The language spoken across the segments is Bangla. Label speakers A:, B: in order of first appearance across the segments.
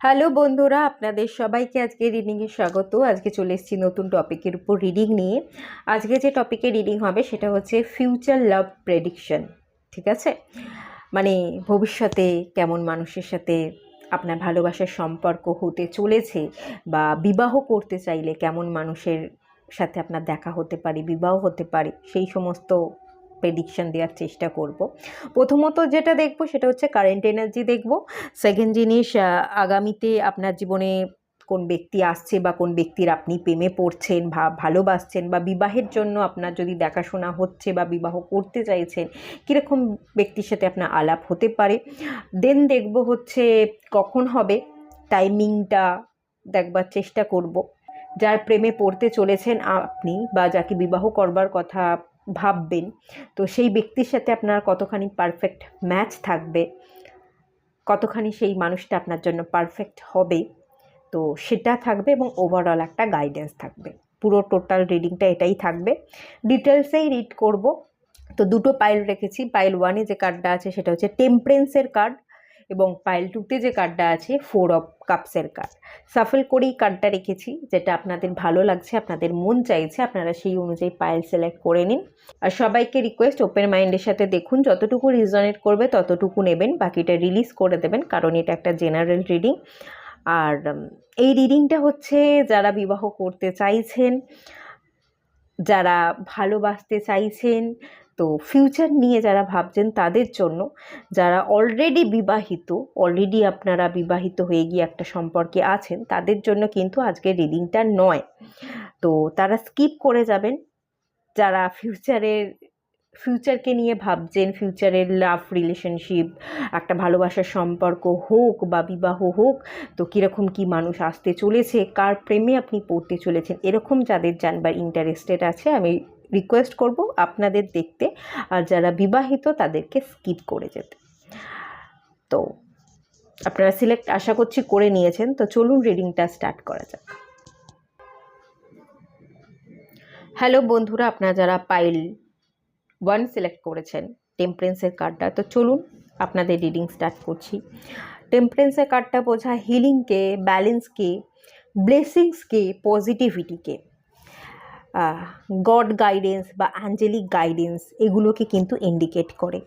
A: হ্যালো বন্ধুরা, আপনাদের সবাইকে আজকে রিডিংয়ে স্বাগত। আজকে চলে এসেছি নতুন টপিকের উপর রিডিং নিয়ে। আজকে যে টপিকে রিডিং হবে সেটা হচ্ছে ফিউচার লাভ প্রেডিকশন। ঠিক আছে, মানে ভবিষ্যতে কেমন মানুষের সাথে আপনার ভালোবাসার সম্পর্ক হতে চলেছে, বা বিবাহ করতে চাইলে কেমন মানুষের সাথে আপনার দেখা হতে পারে, বিবাহ হতে পারে, সেই সমস্ত প্রেডিকশন দেওয়ার চেষ্টা করব। প্রথমত যেটা দেখব সেটা হচ্ছে কারেন্ট এনার্জি দেখব। সেকেন্ড জিনিস, আগামীতে আপনার জীবনে কোন ব্যক্তি আসছে বা কোন ব্যক্তির আপনি প্রেমে পড়ছেন, ভালোবাসছেন, বা বিবাহের জন্য আপনার যদি দেখাশোনা হচ্ছে বা বিবাহ করতে চাইছেন, কীরকম ব্যক্তির সাথে আপনার আলাপ হতে পারে। দেন দেখব হচ্ছে কখন হবে, টাইমিংটা দেখবার চেষ্টা করব। যার প্রেমে পড়তে চলেছেন আপনি বা যাকে বিবাহ করবার কথা ভাববেন, তো সেই ব্যক্তির সাথে আপনার কতখানি পারফেক্ট ম্যাচ থাকবে, কতখানি সেই মানুষটা আপনার জন্য পারফেক্ট হবে, তো সেটা থাকবে। এবং ওভারঅল একটা গাইডেন্স থাকবে। পুরো টোটাল রিডিংটা এটাই থাকবে, ডিটেলসেই রিড করব। তো দুটো পাইল রেখেছি। পাইল ওয়ানে যে কার্ডটা আছে সেটা হচ্ছে টেম্পারেন্সের কার্ড, এবং পাইল টুতে যে কার্ডটা আছে 4 অফ কাপসের কার্ড। সাফল করেই কার্ডটা রেখেছি, যেটা আপনাদের ভালো লাগছে, আপনাদের মন চাইছে, আপনারা সেই অনুযায়ী পাইল সিলেক্ট করে নিন। আর সবাইকে রিকোয়েস্ট, ওপেন মাইন্ডের সাথে দেখুন, যতটুকু রিজনেট করবে ততটুকু নেবেন, বাকিটা রিলিজ করে দেবেন, কারণ এটা একটা জেনারেল রিডিং। আর এই রিডিংটা হচ্ছে যারা বিবাহ করতে চাইছেন, যারা ভালোবাসতে চাইছেন, তো ফিউচার নিয়ে যারা ভাবছেন তাদের জন্য। যারা অলরেডি বিবাহিত, অলরেডি আপনারা বিবাহিত হয়ে গিয়ে একটা সম্পর্কে আছেন, তাদের জন্য কিন্তু আজকের রিডিংটা নয়। তো তারা স্কিপ করে যাবেন। যারা ফিউচারকে নিয়ে ভাবছেন, ফিউচারের লাভ রিলেশনশিপ, একটা ভালোবাসার সম্পর্ক হোক বা বিবাহ হোক, তো কীরকম কী মানুষ আসতে চলেছে, কার প্রেমে আপনি পড়তে চলেছেন, এরকম যাদের জানবার ইন্টারেস্টেড আছে, আমি রিকোয়েস্ট করব আপনাদের দেখতে। আর যারা বিবাহিত তাদেরকে স্কিপ করে যেতে। তো আপনারা সিলেক্ট আশা করছি করে নিয়েছেন। তো চলুন রিডিংটা স্টার্ট করা যাক। হ্যালো বন্ধুরা, আপনারা যারা পাইল 1 সিলেক্ট করেছেন, টেম্পারেন্সের কার্ডটা, তো চলুন আপনাদের রিডিং স্টার্ট করছি। টেম্পারেন্সের কার্ডটা বোঝায় হিলিংকে, ব্যালেন্সকে, ব্লেসিংসকে, পজিটিভিটিকে, গড গাইডেন্স বা অ্যাঞ্জেলিক গাইডেন্স, এগুলোকে কিন্তু ইন্ডিকেট করে।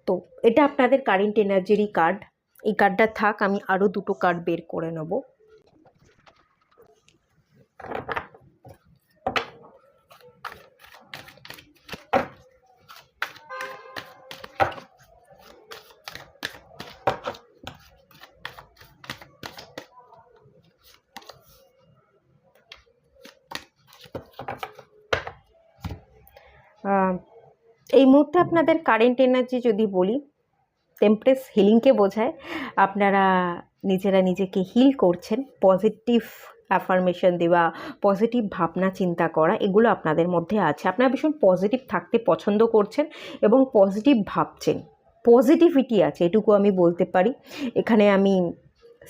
A: তো এটা আপনাদের কারেন্ট এনার্জিরই কার্ড। এই কার্ডটা থাক, আমি আরও দুটো কার্ড বের করে নেব। এই মুহূর্তে আপনাদের কারেন্ট এনার্জি যদি বলি, টেম্পারেন্স হিলিংকে বোঝায়। আপনারা নিজেরা নিজেকে হিল করছেন, পজিটিভ অ্যাফার্মেশন দেওয়া, পজিটিভ ভাবনা চিন্তা করা, এগুলো আপনাদের মধ্যে আছে। আপনারা ভীষণ পজিটিভ থাকতে পছন্দ করছেন এবং পজিটিভ ভাবছেন, পজিটিভিটি আছে, এটুকু আমি বলতে পারি। এখানে আমি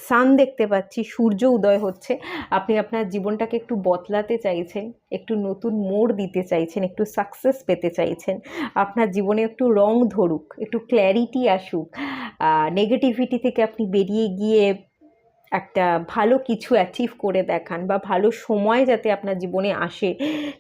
A: সান দেখতে পাচ্ছি, সূর্য উদয় হচ্ছে। আপনি আপনার জীবনটাকে একটু বদলাতে চাইছেন, একটু নতুন মোড় দিতে চাইছেন, একটু সাকসেস পেতে চাইছেন, আপনার জীবনে একটু রং ধরুক, একটু ক্ল্যারিটি আসুক, নেগেটিভিটি থেকে আপনি বেরিয়ে গিয়ে একটা ভালো কিছু অ্যাচিভ করে দেখান, বা ভালো সময় যাতে আপনার জীবনে আসে,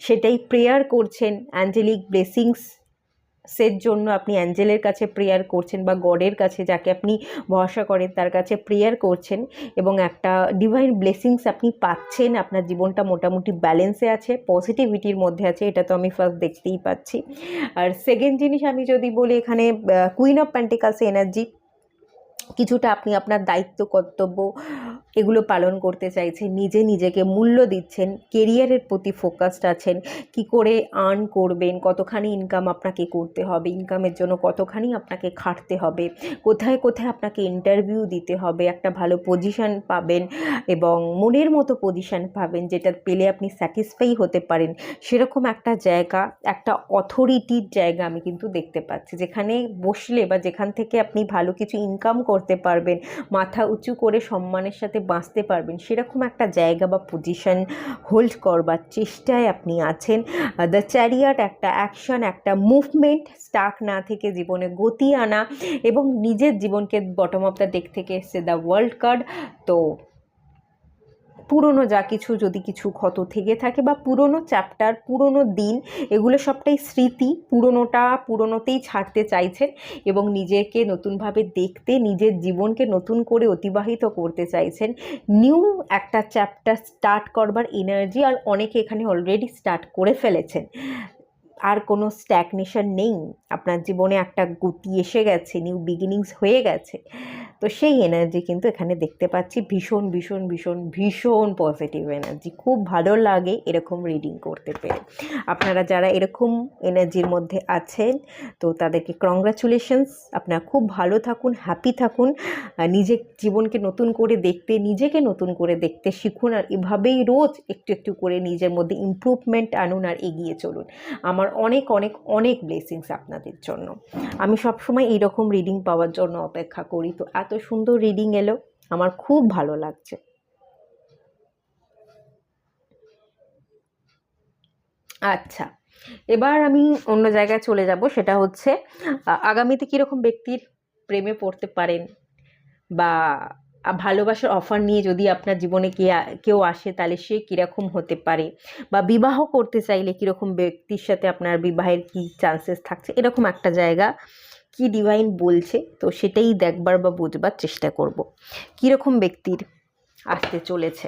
A: সেটাই প্রেয়ার করছেন। অ্যাঞ্জেলিক ব্লেসিংসের জন্য আপনি অ্যাঞ্জেলের কাছে প্রেয়ার করছেন, বা গডের কাছে, যাকে আপনি ভরসা করেন, তার কাছে প্রেয়ার করছেন, এবং একটা ডিভাইন ব্লেসিংস আপনি পাচ্ছেন। আপনার জীবনটা মোটামুটি ব্যালেন্সে আছে, পজিটিভিটির মধ্যে আছে, এটা তো আমি ফার্স্ট দেখতেই পাচ্ছি। আর সেকেন্ড জিনিস আমি যদি বলি, এখানে কুইন অফ পেন্টিকালস এনার্জি, কিছুটা আপনি আপনার দায়িত্ব কর্তব্য এগুলো পালন করতে চাইছেন, নিজেকে মূল্য দিচ্ছেন, কেরিয়ারের প্রতি ফোকাসড আছেন, কি করে আর্ন করবেন, কতখানি ইনকাম আপনাকে করতে হবে, ইনকামের জন্য কতখানি আপনাকে খাটতে হবে, কোথায় কোথায় আপনাকে ইন্টারভিউ দিতে হবে, একটা ভালো পজিশন পাবেন এবং মনের মতো পজিশন পাবেন, যেটা পেলে আপনি স্যাটিসফাই হতে পারেন, সেরকম একটা জায়গা, একটা অথরিটির জায়গা আমি কিন্তু দেখতে পাচ্ছি, যেখানে বসলে বা যেখান থেকে আপনি ভালো কিছু ইনকাম করতে করতে পারবেন, মাথা উঁচু করে সম্মানের সাথে বাঁচতে পারবেন, সেরকম একটা জায়গা বা পজিশন হোল্ড করবার চেষ্টায় আপনি আছেন। দ্য চ্যারিয়ট একটা অ্যাকশন, একটা মুভমেন্ট, স্টাক না থেকে জীবনে গতি আনা এবং নিজের জীবনকে বটম অফ দ্য ডেক থেকে এসছে দ্য ওয়ার্ল্ড কার্ড। তো পুরনো যা কিছু যদি কিছু ক্ষত থেকে থাকে বা পুরনো চ্যাপ্টার, পুরনো দিন, এগুলো সবটাই স্মৃতি, পুরনোটা পুরনোতেই ছাড়তে চাইছেন এবং নিজেকে নতুনভাবে দেখতে, নিজের জীবনকে নতুন করে অতিবাহিত করতে চাইছেন। নিউ একটা চ্যাপ্টার স্টার্ট করবার এনার্জি, আর অনেকে এখানে অলরেডি স্টার্ট করে ফেলেছেন। আর কোনো স্ট্যাগনেশন নেই, আপনার জীবনে একটা গতি এসে গেছে, নিউ বিগিনিংস হয়ে গেছে। তো সেই এনার্জি কিন্তু এখানে দেখতে পাচ্ছি, ভীষণ ভীষণ ভীষণ ভীষণ পজিটিভ এনার্জি। খুব ভালো লাগে এরকম রিডিং করতে পেরে। আপনারা যারা এরকম এনার্জির মধ্যে আছেন তো তাদেরকে কংগ্রাচুলেশনস। আপনারা খুব ভালো থাকুন, হ্যাপি থাকুন, নিজের জীবনকে নতুন করে দেখতে, নিজেকে নতুন করে দেখতে শিখুন, আর এভাবেই রোজ একটু একটু করে নিজের মধ্যে ইমপ্রুভমেন্ট আনুন আর এগিয়ে চলুন। আমার অনেক অনেক অনেক ব্লেসিংস আপনাদের জন্য। আমি সবসময় এইরকম রিডিং পাওয়ার জন্য অপেক্ষা করি। তো এত সুন্দর রিডিং এলো, আমার খুব ভালো লাগছে। আচ্ছা, এবার আমি অন্য জায়গায় চলে যাব, সেটা হচ্ছে আগামীতে কীরকম ব্যক্তির প্রেমে পড়তে পারেন, বা ভালোবাসার অফার নিয়ে যদি আপনার জীবনে কেউ আসে তাহলে সে কীরকম হতে পারে, বা বিবাহ করতে চাইলে কীরকম ব্যক্তির সাথে আপনার বিবাহের কী চান্সেস থাকছে, এরকম একটা জায়গা কি ডিভাইন বলছে, তো সেটাই দেখবার বা বুঝবার চেষ্টা করব কীরকম ব্যক্তির আসতে চলেছে।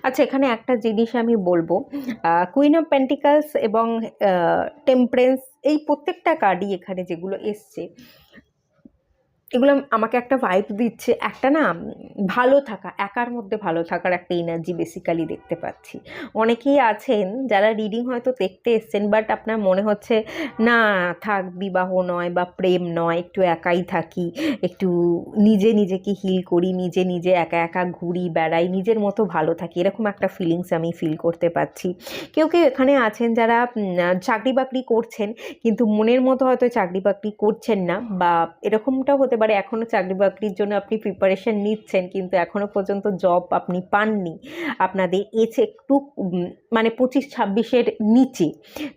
A: আচ্ছা, এখানে একটা জিনিস আমি বলবো, কুইন অফ পেন্টিকালস এবং টেম্পারেন্স, এই প্রত্যেকটা কার্ডই এখানে যেগুলো এসছে, এগুলো আমাকে একটা ভাইব দিচ্ছে, একটা না ভালো থাকা, একার মধ্যে ভালো থাকার একটা এনার্জি বেসিক্যালি দেখতে পাচ্ছি। অনেকেই আছেন যারা রিডিং হয়তো দেখতে এসছেন, বাট আপনার মনে হচ্ছে না থাক, বিবাহ নয় বা প্রেম নয়, একটু একাই থাকি, একটু নিজে নিজেকে হিল করি, নিজে নিজে একা একা ঘুরি বেড়াই, নিজের মতো ভালো থাকি, এরকম একটা ফিলিংস আমি ফিল করতে পারছি। কেউ কেউ এখানে আছেন যারা চাকরি বাকরি করছেন, কিন্তু মনের মতো হয়তো চাকরি বাকরি করছেন না, বা এরকমটাও হতে পারে এখনও চাকরি বাকরির জন্য আপনি প্রিপারেশন নিচ্ছেন কিন্তু এখনও পর্যন্ত জব আপনি পাননি, আপনাদের এজ একটু মানে 25-26-এর নিচে,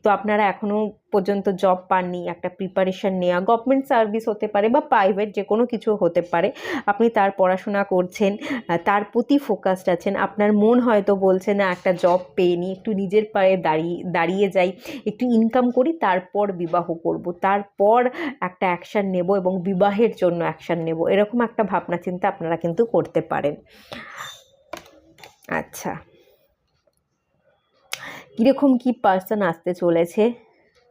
A: তো আপনারা এখনও পর্যন্ত জব পাননি, একটা প্রিপারেশন নেওয়া, গভর্নমেন্ট সার্ভিস হতে পারে বা প্রাইভেট যে কোনো কিছু হতে পারে, আপনি তার পড়াশোনা করছেন, তার প্রতি ফোকাসড আছেন। আপনার মন হয়তো বলছে না একটা জব পেয়ে নিই, একটু নিজের পায়ে দাঁড়িয়ে যাই, একটু ইনকাম করি, তারপর বিবাহ করব, তারপর একটা অ্যাকশান নেব এবং বিবাহের জন্য অ্যাকশান নেব, এরকম একটা ভাবনা চিন্তা আপনারা কিন্তু করতে পারেন। আচ্ছা, কীরকম কি পার্সন আসতে চলেছে?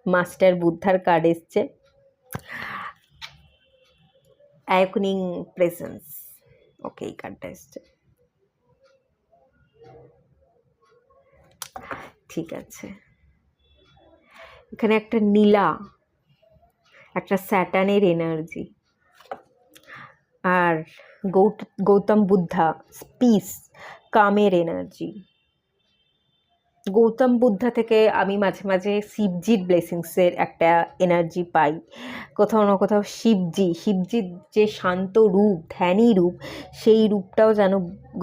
A: মাস্টার বুদ্ধার কার্ড এসছে, অ্যাওয়েকেনিং প্রেজেন্স, ওকে এই কার্ডটা এসছে, ঠিক আছে। এখানে একটা নীলা, একটা স্যাটার্নের এনার্জি, আর গৌতম বুদ্ধা, পিস, কামের এনার্জি। গৌতম বুদ্ধা থেকে আমি মাঝে মাঝে শিবজির ব্লেসিংসের একটা এনার্জি পাই, কোথাও না কোথাও শিবজির যে শান্ত রূপ, ধ্যানী রূপ, সেই রূপটাও যেন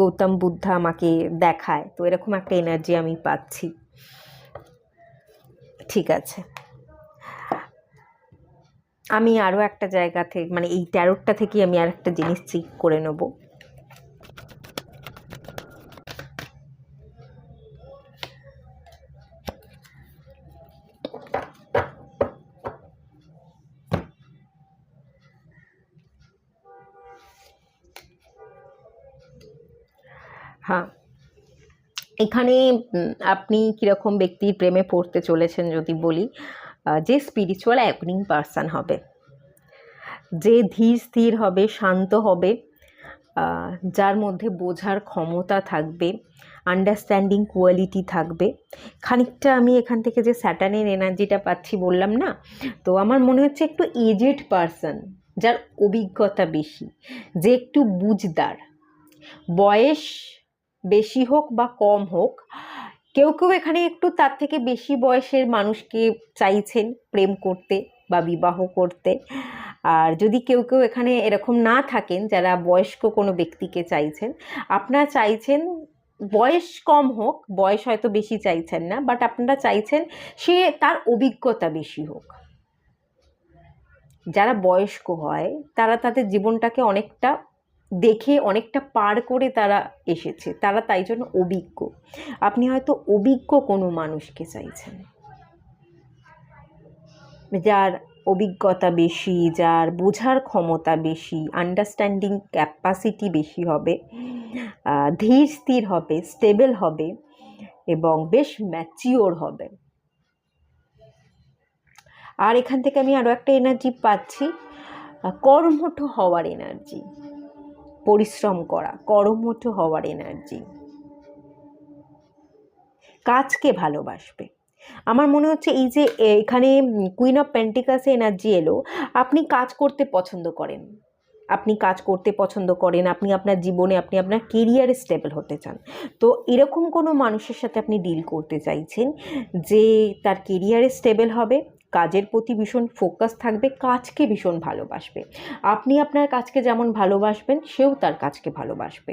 A: গৌতম বুদ্ধা আমাকে দেখায়, তো এরকম একটা এনার্জি আমি পাচ্ছি। ঠিক আছে, আমি আরও একটা জায়গা থেকে, মানে এই ট্যারোটটা থেকে আমি আর একটা জিনিস চেক করে নেব। হ্যাঁ, এখানে আপনি কীরকম ব্যক্তির প্রেমে পড়তে চলেছেন যদি বলি, যে স্পিরিচুয়াল অ্যাওয়েকেনিং পারসন হবে, যে ধীর স্থির হবে, শান্ত হবে, যার মধ্যে বোঝার ক্ষমতা থাকবে, আন্ডারস্ট্যান্ডিং কোয়ালিটি থাকবে। খানিকটা আমি এখান থেকে যে স্যাটার্নের এনার্জিটা পাচ্ছি বললাম না, তো আমার মনে হচ্ছে একটু এজেড পারসন, যার অভিজ্ঞতা বেশি, যে একটু বুঝদার, বয়স বেশি হোক বা কম হোক, কেউ কেউ এখানে একটু তার থেকে বেশি বয়সের মানুষকে চাইছেন প্রেম করতে বা বিবাহ করতে। আর যদি কেউ কেউ এখানে এরকম না থাকেন, যারা বয়স্ক কোনো ব্যক্তিকে চাইছেন, আপনারা চাইছেন বয়স কম হোক, বয়স হয়তো বেশি চাইছেন না, বাট আপনারা চাইছেন সে তার অভিজ্ঞতা বেশি হোক। যারা বয়স্ক হয় তারা তাদের জীবনটাকে অনেকটা দেখে, অনেকটা পার করে তারা এসেছে, তারা তাই জন্য অভিজ্ঞ। আপনি হয়তো অভিজ্ঞ কোনো মানুষকে চাইছেন, যার অভিজ্ঞতা বেশি, যার বোঝার ক্ষমতা বেশি, আন্ডারস্ট্যান্ডিং ক্যাপাসিটি বেশি হবে, ধীর স্থির হবে, স্টেবল হবে এবং বেশ ম্যাচিওর হবে। আর এখান থেকে আমি আরও একটা এনার্জি পাচ্ছি, কর্মঠ হওয়ার এনার্জি, পরিশ্রম করা, কর্মঠ হওয়ার এনার্জি, কাজকে ভালোবাসবে। আমার মনে হচ্ছে এই যে এখানে কুইন অফ পেন্টিকালসে এনার্জি এলো, আপনি কাজ করতে পছন্দ করেন, আপনি কাজ করতে পছন্দ করেন, আপনি আপনার জীবনে, আপনি আপনার কেরিয়ারে স্টেবল হতে চান। তো এরকম কোনো মানুষের সাথে আপনি ডিল করতে চাইছেন যে তার কেরিয়ারে স্টেবল হবে, কাজের প্রতি ভীষণ ফোকাস থাকবে, কাজকে ভীষণ ভালোবাসবে। আপনি আপনার কাজকে যেমন ভালোবাসবেন, সেও তার কাজকে ভালোবাসবে।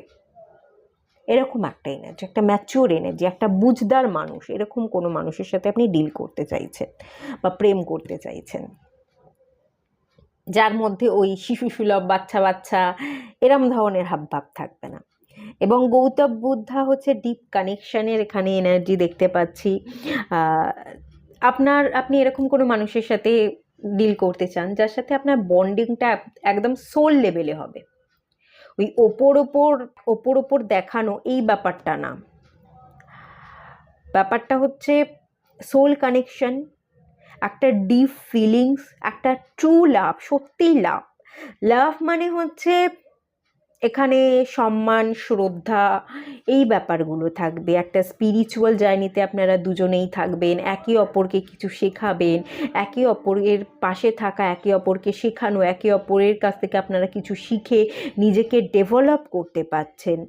A: এরকম একটা এনার্জি, একটা ম্যাচিওর এনার্জি, একটা বুঝদার মানুষ, এরকম কোনো মানুষের সাথে আপনি ডিল করতে চাইছেন বা প্রেম করতে চাইছেন, যার মধ্যে ওই শিশু সুলভ বাচ্চা বাচ্চা এরম ধরনের হাবভাব থাকবে না। এবং গৌতম বুদ্ধা হচ্ছে ডিপ কানেকশানের এখানে এনার্জি দেখতে পাচ্ছি। আপনি এরকম কোনো মানুষের সাথে ডিল করতে চান যার সাথে আপনার বন্ডিংটা একদম সোল লেভেলে হবে, ওই ওপর ওপর দেখানো এই ব্যাপারটা না। ব্যাপারটা হচ্ছে সোল কানেকশন, একটা ডিপ ফিলিংস, একটা ট্রু লাভ, সত্যিই লাভ। লাভ মানে হচ্ছে এখানে সম্মান, শ্রদ্ধা, এই ব্যাপারগুলো থাকবে। একটা স্পিরিচুয়াল জার্নিতে আপনারা দুজনেই থাকবেন, একে অপরকে কিছু শেখাবেন, একে অপরের পাশে থাকা, একে অপরকে শেখানো, একে অপরের কাছ থেকে আপনারা কিছু শিখে নিজেকে ডেভেলপ করতে পারছেন।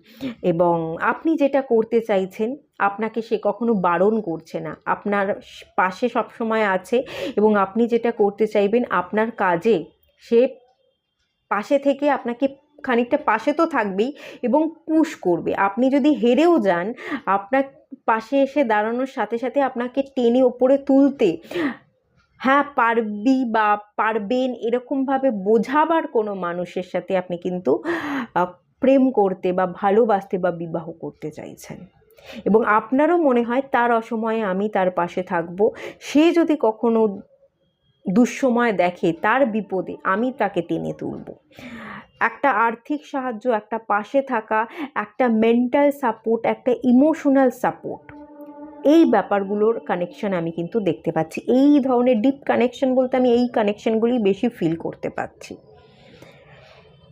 A: এবং আপনি যেটা করতে চাইছেন, আপনাকে সে কখনো বারণ করছে না, আপনার পাশে সবসময় আছে। এবং আপনি যেটা করতে চাইবেন, আপনার কাজে সে পাশে থেকে আপনাকে খানিকটা পাশে তো থাকবেই এবং পুশ করবে। আপনি যদি হেরেও যান, আপনার পাশে এসে দাঁড়ানোর সাথে সাথে আপনাকে টেনে ওপরে তুলতে, হ্যাঁ পারবি বা পারবেন এরকমভাবে বোঝাবার কোনো মানুষের সাথে আপনি কিন্তু প্রেম করতে বা ভালোবাসতে বা বিবাহ করতে চাইছেন। এবং আপনারও মনে হয় তার অসময়ে আমি তার পাশে থাকবো, সে যদি কখনো দুঃসময় দেখে, তার বিপদে আমি তাকে টেনে তুলব। একটা আর্থিক সাহায্য, একটা পাশে থাকা, একটা মেন্টাল সাপোর্ট, একটা ইমোশনাল সাপোর্ট, এই ব্যাপারগুলোর কানেকশন আমি কিন্তু দেখতে পাচ্ছি। এই ধরনের ডিপ কানেকশন বলতে আমি এই কানেকশনগুলি বেশি ফিল করতে পারছি।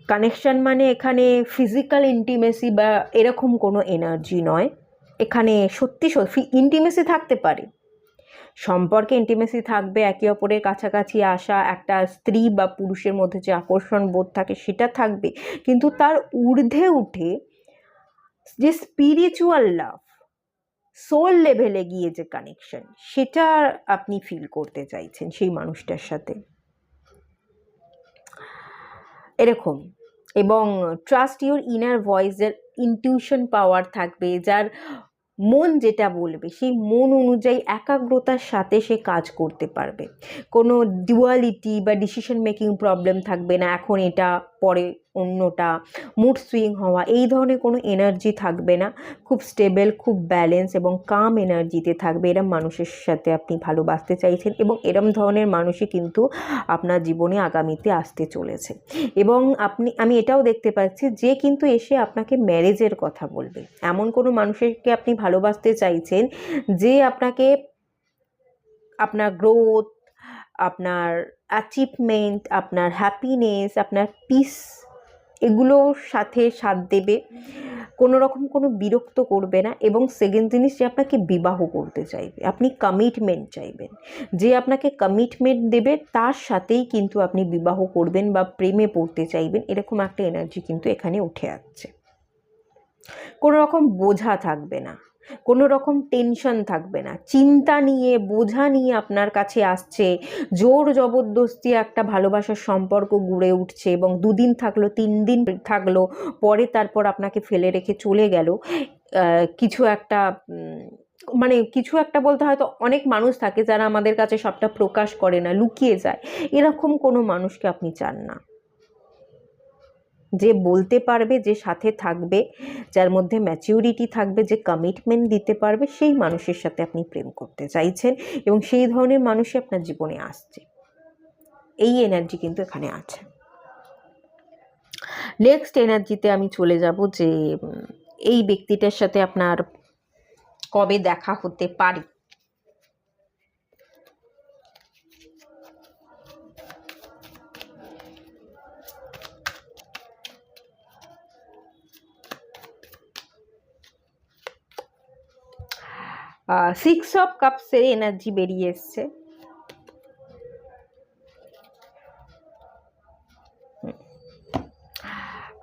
A: কানেকশন মানে এখানে ফিজিক্যাল ইন্টিমেসি বা এরকম কোনো এনার্জি নয়, এখানে সত্যি সত্যি ইন্টিমেসি থাকতে পারে, সম্পর্কে ইন্টিমেসি থাকবে, একে অপরের কাছাকাছি আসা, একটা স্ত্রী বা পুরুষের মধ্যে যে আকর্ষণ বোধ থাকে সেটা থাকবে, কিন্তু তার ঊর্ধ্বে উঠে যে স্পিরিচুয়াল লাভ, সোল লেভেলে গিয়ে যে কানেকশন, সেটা আপনি ফিল করতে চাইছেন সেই মানুষটার সাথে, এরকম। এবং ট্রাস্ট ইউর ইনার ভয়েসের ইনটিউশন পাওয়ার থাকবে, যার মন যেটা বলবে সেই মন অনুযায়ী একাগ্রতার সাথে সে কাজ করতে পারবে। কোনো ডুয়ালিটি বা ডিসিশন মেকিং প্রবলেম থাকবে না, এখন এটা পরে অন্যটা, মুড সুইং হওয়া, এই ধরনের কোনো এনার্জি থাকবে না। খুব স্টেবল, খুব ব্যালেন্স এবং কাম এনার্জিতে থাকবে। এরম মানুষের সাথে আপনি ভালোবাসতে চাইছেন এবং এরম ধরনের মানুষই কিন্তু আপনার জীবনে আগামীতে আসতে চলেছে। এবং আমি এটাও দেখতে পাচ্ছি যে কিন্তু এসে আপনাকে ম্যারেজের কথা বলবে, এমন কোনো মানুষকে আপনি ভালোবাসতে চাইছেন যে আপনাকে আপনার গ্রোথ, আপনার অ্যাচিভমেন্ট, আপনার হ্যাপিনেস, আপনার পিস, এগুলোর সাথে সাথ দেবে, কোনো রকম কোনো বিরক্ত করবে না। এবং সেকেন্ড জিনিস, যে আপনাকে বিবাহ করতে চাইবে, আপনি কমিটমেন্ট চাইবেন, যে আপনাকে কমিটমেন্ট দেবে তার সাথেই কিন্তু আপনি বিবাহ করবেন বা প্রেমে পড়তে চাইবেন, এরকম একটা এনার্জি কিন্তু এখানে উঠে আসছে। কোনো রকম বোঝা থাকবে না, কোনো রকম টেনশন থাকবে না, চিন্তা নিয়ে বোঝা নিয়ে আপনার কাছে আসছে, জোর জবরদস্তি একটা ভালোবাসার সম্পর্ক গড়ে উঠছে এবং 2 দিন থাকলো 3 দিন থাকলো, পরে তারপর আপনাকে ফেলে রেখে চলে গেল। কিছু একটা মানে কিছু একটা বলতে হয়তো অনেক মানুষ থাকে যারা আমাদের কাছে সবটা প্রকাশ করে না, লুকিয়ে যায়। এরকম কোনো মানুষকে আপনি চান না। যে বলতে পারবে, যে সাথে থাকবে, যার মধ্যে ম্যাচিউরিটি থাকবে, যে কমিটমেন্ট দিতে পারবে, সেই মানুষের সাথে আপনি প্রেম করতে চাইছেন এবং সেই ধরনের মানুষই আপনার জীবনে আসছে। এই এনার্জি কিন্তু এখানে আছে। নেক্সট এনার্জিতে আমি চলে যাব যে এই ব্যক্তিটার সাথে আপনার কবে দেখা হতে পারে। সিক্স অফ কাপসের এনার্জি বেরিয়ে এসছে।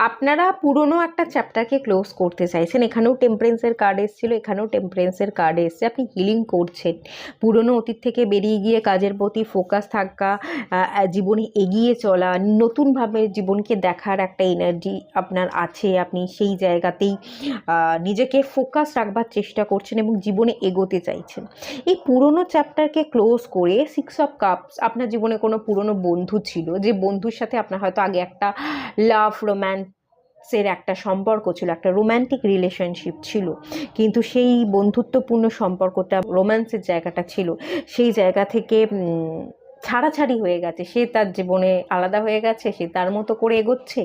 A: আপনারা পুরনো একটা চ্যাপ্টারকে ক্লোজ করতে চাইছেন। এখানেও টেম্পারেন্সের কার্ড এসেছিল, এখানেও টেম্পারেন্সের কার্ড এসছে। আপনি হিলিং করছেন, পুরনো অতীত থেকে বেরিয়ে গিয়ে কাজের প্রতি ফোকাস থাকা, জীবনে এগিয়ে চলা, নতুনভাবে জীবনকে দেখার একটা এনার্জি আপনার আছে। আপনি সেই জায়গাতেই নিজেকে ফোকাস রাখবার চেষ্টা করছেন এবং জীবনে এগোতে চাইছেন। এই পুরনো চ্যাপ্টারকে ক্লোজ করে সিক্স অফ কাপস, আপনার জীবনে কোনো পুরনো বন্ধু ছিল, যে বন্ধুর সাথে আপনার হয়তো আগে একটা লাভ রোম্যান্সের একটা সম্পর্ক ছিল, একটা রোম্যান্টিক রিলেশনশিপ ছিল, কিন্তু সেই বন্ধুত্বপূর্ণ সম্পর্কটা, রোম্যান্সের জায়গাটা ছিল, সেই জায়গা থেকে ছাড়াছাড়ি হয়ে গেছে। সে তার জীবনে আলাদা হয়ে গেছে, সে তার মতো করে এগোচ্ছে।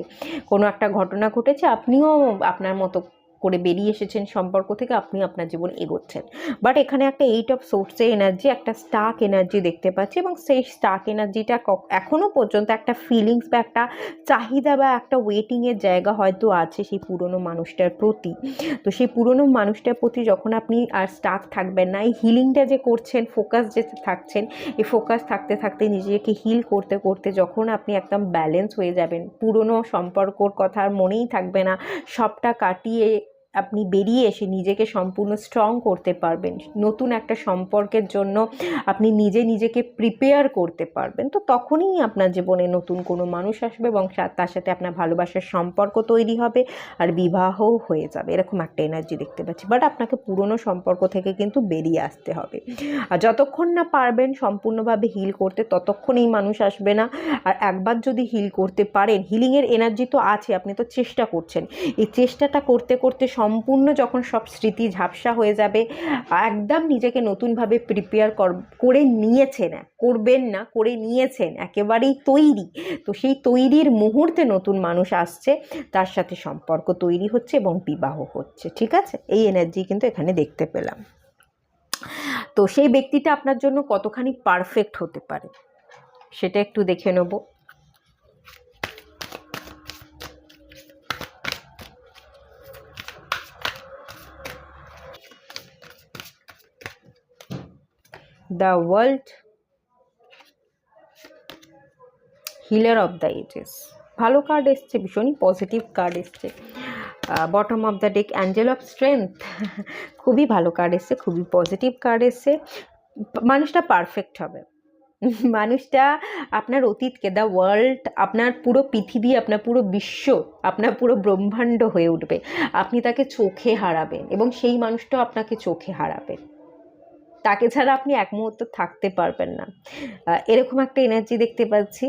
A: কোনো একটা ঘটনা ঘটেছে, আপনিও আপনার মতো করে বেরিয়ে এসেছেন সম্পর্ক থেকে, আপনি আপনার জীবন এগোচ্ছেন। বাট এখানে একটা 8 অফ সোর্সের এনার্জি, একটা স্টার্ক এনার্জি দেখতে পাচ্ছি এবং সেই স্টার্ক এনার্জিটা এখনও পর্যন্ত একটা ফিলিংস বা একটা চাহিদা বা একটা ওয়েটিংয়ের জায়গা হয়তো আছে সেই পুরনো মানুষটার প্রতি। তো সেই পুরনো মানুষটার প্রতি যখন আপনি আর স্টার্ক থাকবেন না, এই হিলিংটা যে করছেন, ফোকাস যে থাকছেন, এই ফোকাস থাকতে থাকতে নিজেকে হিল করতে করতে যখন আপনি একদম ব্যালেন্স হয়ে যাবেন, পুরনো সম্পর্কর কথা আর মনেই থাকবে না, সবটা কাটিয়ে আপনি বেরিয়ে এসে নিজেকে সম্পূর্ণ স্ট্রং করতে পারবেন, নতুন একটা সম্পর্কের জন্য আপনি নিজেকে প্রিপেয়ার করতে পারবেন, তো তখনই আপনার জীবনে নতুন কোনো মানুষ আসবে এবং তার সাথে আপনার ভালোবাসার সম্পর্ক তৈরি হবে আর বিবাহও হয়ে যাবে। এরকম একটা এনার্জি দেখতে পাচ্ছি। বাট আপনাকে পুরনো সম্পর্ক থেকে কিন্তু বেরিয়ে আসতে হবে, আর যতক্ষণ না পারবেন সম্পূর্ণভাবে হিল করতে, ততক্ষণ এই মানুষ আসবে না। আর একবার যদি হিল করতে পারেন, হিলিংয়ের এনার্জি তো আছে, আপনি তো চেষ্টা করছেন, এই চেষ্টাটা করতে করতে সম্পূর্ণ যখন সব স্মৃতি ঝাপসা হয়ে যাবে, একদম নিজেকে নতুনভাবে প্রিপেয়ার করে নিয়েছেন, করবেন না, করে নিয়েছেন, একেবারেই তৈরি। তো সেই তৈরির মুহূর্তে নতুন মানুষ আসছে, তার সাথে সম্পর্ক তৈরি হচ্ছে এবং বিবাহ হচ্ছে। ঠিক আছে, এই এনার্জি কিন্তু এখানে দেখতে পেলাম। তো সেই ব্যক্তিটা আপনার জন্য কতখানি পারফেক্ট হতে পারে সেটা একটু দেখে নেব। The world, healer of the ages, ভালো কার্ড এসছে, ভীষণই পজিটিভ কার্ড এসছে। Bottom of the deck, angel of strength, খুবই ভালো কার্ড এসছে, খুবই পজিটিভ কার্ড এসছে। মানুষটা পারফেক্ট হবে, মানুষটা আপনার অতীতকে, দ্য ওয়ার্ল্ড, আপনার পুরো পৃথিবী, আপনার পুরো বিশ্ব, আপনার পুরো ব্রহ্মাণ্ড হয়ে উঠবে। আপনি তাকে চোখে হারাবেন এবং সেই মানুষটাও আপনাকে চোখে হারাবেন, তাকে ছাড়া আপনি এক মুহূর্ত থাকতে পারবেন না। এরকম একটা এনার্জি দেখতে পাচ্ছি।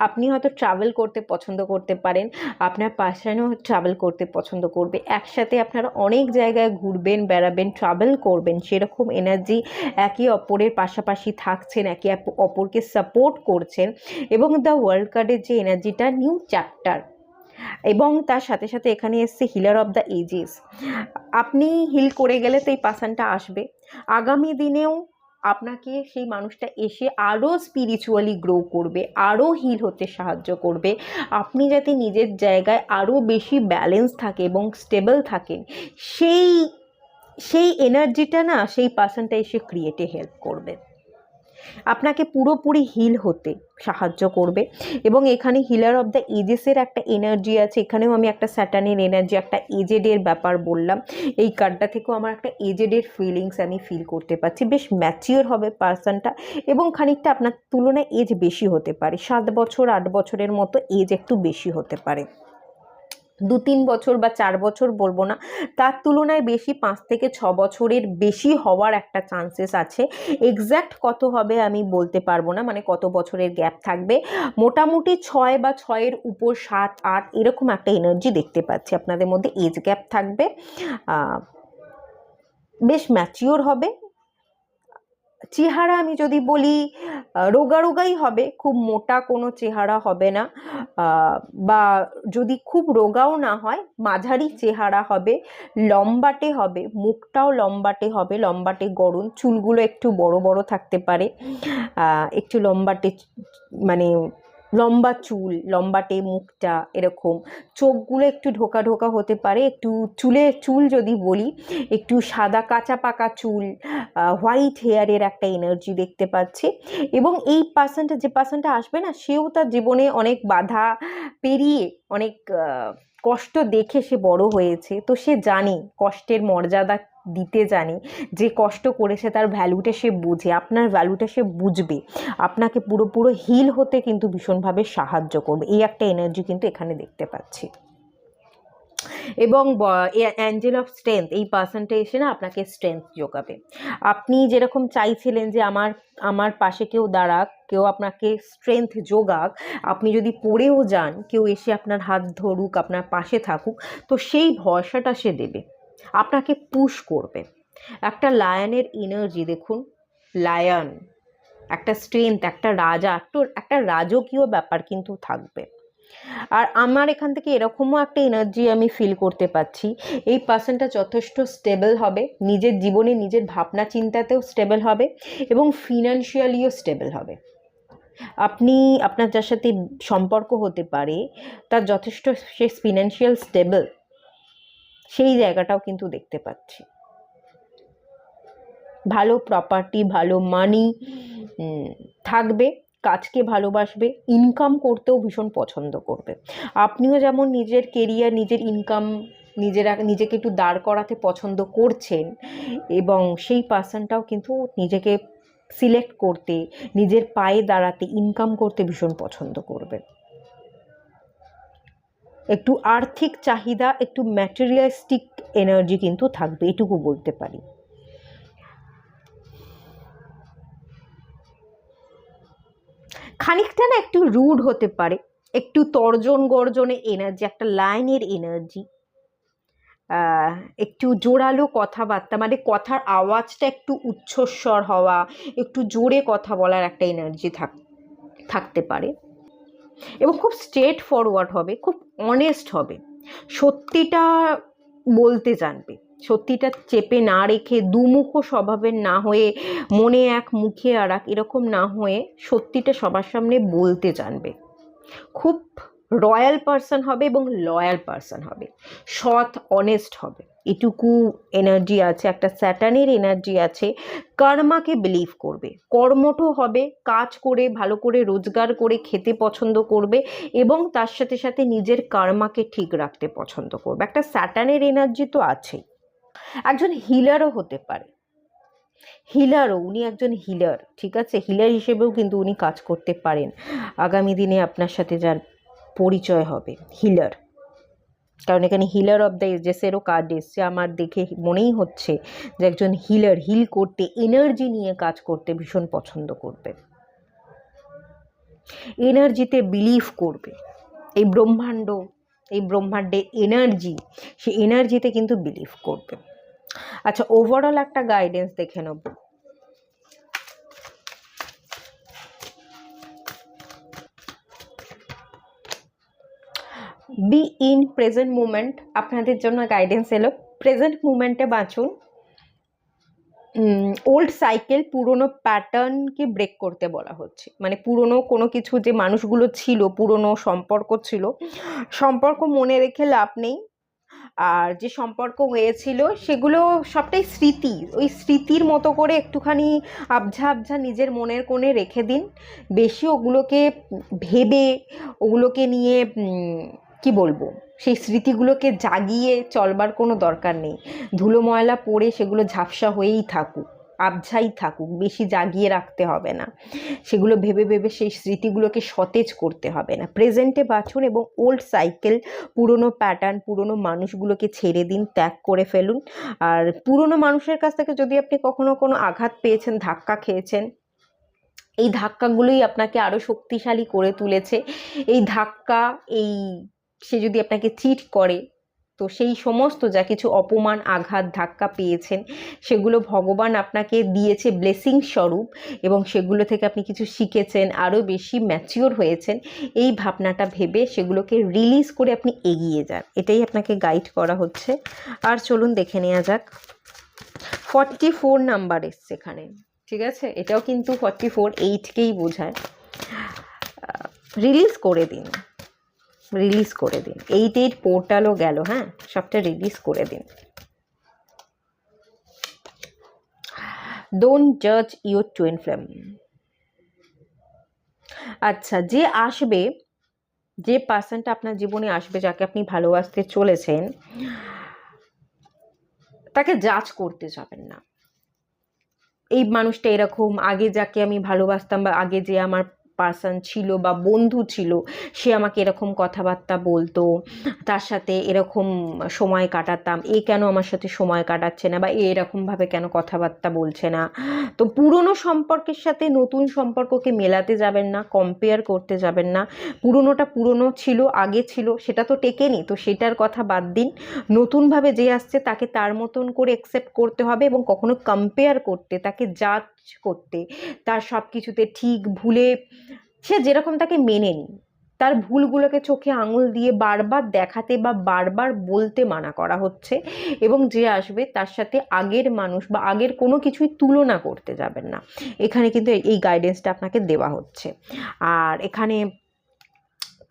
A: আপনি হয়তো ট্রাভেল করতে পছন্দ করতে পারেন, আপনার পার্সনও ট্রাভেল করতে পছন্দ করবে, একসাথে আপনারা অনেক জায়গায় ঘুরবেন, বেড়াবেন, ট্রাভেল করবেন, সেরকম এনার্জি। একে অপরের পাশাপাশি থাকছেন, একে অপরকে সাপোর্ট করছেন এবং দ্য ওয়ার্ল্ড কার্ডের যে এনার্জিটা, নিউ চ্যাপ্টার, এবং তার সাথে সাথে এখানে এসছে হিলার অফ দ্য এজেস। আপনি হিল করে গেলে তো এই পার্সনটা আসবে, আগামী দিনেও আপনাকে সেই মানুষটা এসে আরও স্পিরিচুয়ালি গ্রো করবে, আরও হিল হতে সাহায্য করবে। আপনি যাতে নিজের জায়গায় আরও বেশি ব্যালেন্স থাকে এবং স্টেবল থাকেন, সেই এনার্জিটা না সেই পার্সনটা এসে ক্রিয়েটে হেল্প করবে। আপনাকে পুরোপুরি হিল হতে সাহায্য করবে। এবং এখানে হিলার অফ দ্য এজেসের একটা এনার্জি আছে, এখানেও আমি একটা স্যাটার্নের এনার্জি, একটা এজেডের ব্যাপার বললাম। এই কার্ডটা থেকেও আমার একটা এজেডের ফিলিংস আমি ফিল করতে পারছি। বেশ ম্যাচিওর হবে পার্সনটা, এবং খানিকটা আপনার তুলনায় এজ বেশি হতে পারে, 7 বছর 8 বছরের মতো এজ একটু বেশি হতে পারে। 2-3 বছর বা 4 বছর বলবো না, তার তুলনায় বেশি 5 থেকে 6 বছরের বেশি হওয়ার একটা চান্সেস আছে। এক্স্যাক্ট কত হবে আমি বলতে পারবো না, মানে কত বছরের গ্যাপ থাকবে। মোটামুটি 6 বা 6-এর উপর 7-8 এরকম একটা এনার্জি দেখতে পাচ্ছি আপনাদের মধ্যে এজ গ্যাপ থাকবে। বেশ ম্যাচিওর হবে। চেহারা আমি যদি বলি রোগা রোগাই হবে, খুব মোটা কোনো চেহারা হবে না, বা যদি খুব রোগাও না হয় মাঝারি চেহারা হবে, লম্বাটে হবে, মুখটাও লম্বাটে হবে, লম্বাটে গড়ন, চুলগুলো একটু বড় বড় থাকতে পারে, একটু লম্বাটে, মানে লম্বা চুল, লম্বাটে মুখটা এরকম, চোখগুলো একটু ঢোকা ঢোকা হতে পারে, একটু চুল যদি বলি একটু সাদা কাঁচা পাকা চুল, হোয়াইট হেয়ারের একটা এনার্জি দেখতে পাচ্ছি। এবং এই যে পার্সনটা আসবে না, সেও তার জীবনে অনেক বাধা পেরিয়ে অনেক কষ্ট দেখে সে বড় হয়েছে, তো সে জানে কষ্টের মর্যাদা দিতে, জানে যে কষ্ট করেছে তার ভ্যালুটা সে বুঝে, আপনার ভ্যালুটা সে বুঝবে, আপনাকে পুরো হিল হতে কিন্তু ভীষণভাবে সাহায্য করবে। এই একটা এনার্জি কিন্তু এখানে দেখতে পাচ্ছি। এবং অ্যাঞ্জেল অফ স্ট্রেংথ, এই পার্সনটা এসে না আপনাকে স্ট্রেংথ যোগাবে। আপনি যেরকম চাইছিলেন যে আমার পাশে কেউ দাঁড়াক, কেউ আপনাকে স্ট্রেংথ যোগাক, আপনি যদি পড়েও যান কেউ এসে আপনার হাত ধরুক, আপনার পাশে থাকুক, তো সেই ভরসাটা সে দেবে, আপনাকে পুশ করবে। একটা লায়নের এনার্জি দেখুন, লায়ন, একটা স্ট্রেংথ, একটা রাজা, একটা রাজকীয় ব্যাপার কিন্তু থাকবে। আর আমার এখান থেকে এরকমও একটা এনার্জি আমি ফিল করতে পাচ্ছি, এই পার্সনটা যথেষ্ট স্টেবল হবে, নিজের জীবনে নিজের ভাবনা চিন্তাতেও স্টেবল হবে, এবং ফিনান্সিয়ালিও স্টেবল হবে। আপনার যার সাথে সম্পর্ক হতে পারে তার যথেষ্ট সে ফিনান্সিয়াল স্টেবল, সেই জায়গাটাও কিন্তু দেখতে পাচ্ছি। ভালো প্রপার্টি, ভালো মানি থাকবে, কাজকে ভালোবাসবে, ইনকাম করতেও ভীষণ পছন্দ করবে। আপনিও যেমন নিজের কেরিয়ার, নিজের ইনকাম, নিজেকে একটু দাঁড় করাতে পছন্দ করছেন, এবং সেই পার্সনটাও কিন্তু নিজেকে সিলেক্ট করতে, নিজের পায়ে দাঁড়াতে, ইনকাম করতে ভীষণ পছন্দ করবে। একটু আর্থিক চাহিদা, একটু ম্যাটেরিয়ালিস্টিক এনার্জি কিন্তু থাকবে, এটুকু বলতে পারি। খানিকটা না একটু রুড হতে পারে, একটু তর্জন গর্জনে এনার্জি, একটা লাইনের এনার্জি, একটু জোরালো কথাবার্তা, মানে কথার আওয়াজটা একটু উচ্চস্বর হওয়া, একটু জোরে কথা বলার একটা এনার্জি থাকতে পারে। এবং খুব স্ট্রেট ফরওয়ার্ড হবে, খুব অনেস্ট হবে, সত্যিটা বলতে জানবে, সত্যিটা চেপে না রেখে, দুমুখো স্বভাবের না হয়ে, মনে এক মুখে আর এক এরকম না হয়ে সত্যিটা সবার সামনে বলতে জানবে। খুব রয়্যাল পার্সন হবে এবং লয়াল পার্সন হবে, সৎ অনেস্ট হবে, এটুকু এনার্জি আছে। একটা স্যাটার্নের এনার্জি আছে, কর্মাকে বিলিভ করবে, কর্মঠ হবে, কাজ করে ভালো করে রোজগার করে খেতে পছন্দ করবে, এবং তার সাথে সাথে নিজের কর্মাকে ঠিক রাখতে পছন্দ করবে। একটা স্যাটার্নের এনার্জি তো আছেই। একজন হিলারও হতে পারে, উনি একজন হিলার, ঠিক আছে, হিলার হিসেবেও কিন্তু উনি কাজ করতে পারেন। আগামী দিনে আপনার সাথে যার পরিচয় হবে হিলার, কারণ এখানে হিলার অফ দ্য এজেসেরও কার্ড এসছে, আমার দেখে মনেই হচ্ছে যে একজন হিলার, হিল করতে, এনার্জি নিয়ে কাজ করতে ভীষণ পছন্দ করবে, এনার্জিতে বিলিভ করবে। এই ব্রহ্মাণ্ডে এনার্জি, সেই এনার্জিতে কিন্তু বিলিভ করবে। আচ্ছা, ওভারঅল একটা গাইডেন্স দেখে নেব। বি ইন প্রেজেন্ট মুমেন্ট, আপনাদের জন্য গাইডেন্স এলো, প্রেজেন্ট মুমেন্টে বাঁচুন। ওল্ড সাইকেল, পুরনো প্যাটার্নকে ব্রেক করতে বলা হচ্ছে, মানে পুরনো কোনো কিছু যে মানুষগুলো ছিল, পুরনো সম্পর্ক ছিল, সম্পর্ক মনে রেখে লাভ নেই, আর যে সম্পর্ক হয়েছিল সেগুলো সবটাই স্মৃতি, ওই স্মৃতির মতো করে একটুখানি আবঝা আবঝা নিজের মনের কোণে রেখে দিন। বেশি ওগুলোকে ভেবে ওগুলোকে নিয়ে কি বলবো, সেই স্মৃতিগুলোকে জাগিয়ে চলবার কোনো দরকার নেই। ধুলো ময়লা পড়ে সেগুলো ঝাপসা হয়েই থাকুক, আবঝাই থাকুক, বেশি জাগিয়ে রাখতে হবে না। সেগুলো ভেবে ভেবে সেই স্মৃতিগুলোকে সতেজ করতে হবে না। প্রেজেন্টে বাঁচুন এবং ওল্ড সাইকেল, পুরনো প্যাটার্ন, পুরনো মানুষগুলোকে ছেড়ে দিন, ত্যাগ করে ফেলুন। আর পুরনো মানুষের কাছ থেকে যদি আপনি কখনো কোনো আঘাত পেয়েছেন, ধাক্কা খেয়েছেন, এই ধাক্কাগুলোই আপনাকে আরও শক্তিশালী করে তুলেছে। এই ধাক্কা, এই সে যদি আপনাকে চিট করে, তো সেই সমস্ত যা কিছু অপমান, আঘাত, ধাক্কা পেয়েছেন, সেগুলো ভগবান আপনাকে দিয়েছে ব্লেসিং স্বরূপ, এবং সেগুলো থেকে আপনি কিছু শিখেছেন, আরও বেশি ম্যাচিওর হয়েছেন। এই ভাবনাটা ভেবে সেগুলোকে রিলিজ করে আপনি এগিয়ে যান, এটাই আপনাকে গাইড করা হচ্ছে। আর চলুন দেখে নেওয়া যাক। 44 নাম্বার এসছে এখানে, ঠিক আছে? এটাও কিন্তু 44, 8কেই বোঝায়। রিলিজ করে দিন, রিলিজ করে দিন। 8 পোর্টালও গেল, হ্যাঁ, সবটা রিলিজ করে দিন। ডোন্ট জাজ ইউর টুইন ফ্লেম। আচ্ছা, যে আসবে, যে পার্সনটা আপনার জীবনে আসবে, যাকে আপনি ভালোবাসতে চলেছেন, তাকে জাজ করতে যাবেন না। এই মানুষটা এরকম, আগে যাকে আমি ভালোবাসতাম বা আগে যে আমার পার্সন ছিল বা বন্ধু ছিল, সে আমাকে এরকম কথাবার্তা বলতো, তার সাথে এরকম সময় কাটাতাম, এ কেন আমার সাথে সময় কাটাচ্ছে না, বা এরকমভাবে কেন কথাবার্তা বলছে না। তো পুরনো সম্পর্কের সাথে নতুন সম্পর্ককে মেলাতে যাবেন না, কম্পেয়ার করতে যাবেন না। পুরনোটা পুরনো ছিল, আগে ছিল, সেটা তো টেকেনি, তো সেটার কথা বাদ দিন। নতুনভাবে যে আসছে তাকে তার মতন করে অ্যাকসেপ্ট করতে হবে, এবং কখনো কম্পেয়ার করতে, তাকে জাজ করতে, তার সব কিছুতে ঠিক ভুলে সে যেরকম তাকে মেনে নিন, তার ভুলগুলোকে চোখে আঙুল দিয়ে বারবার দেখাতে বা বারবার বলতে মানা করা হচ্ছে। এবং যে আসবে তার সাথে আগের মানুষ বা আগের কোনো কিছুই তুলনা করতে যাবেন না। এখানে কিন্তু এই গাইডেন্সটা আপনাকে দেওয়া হচ্ছে। আর এখানে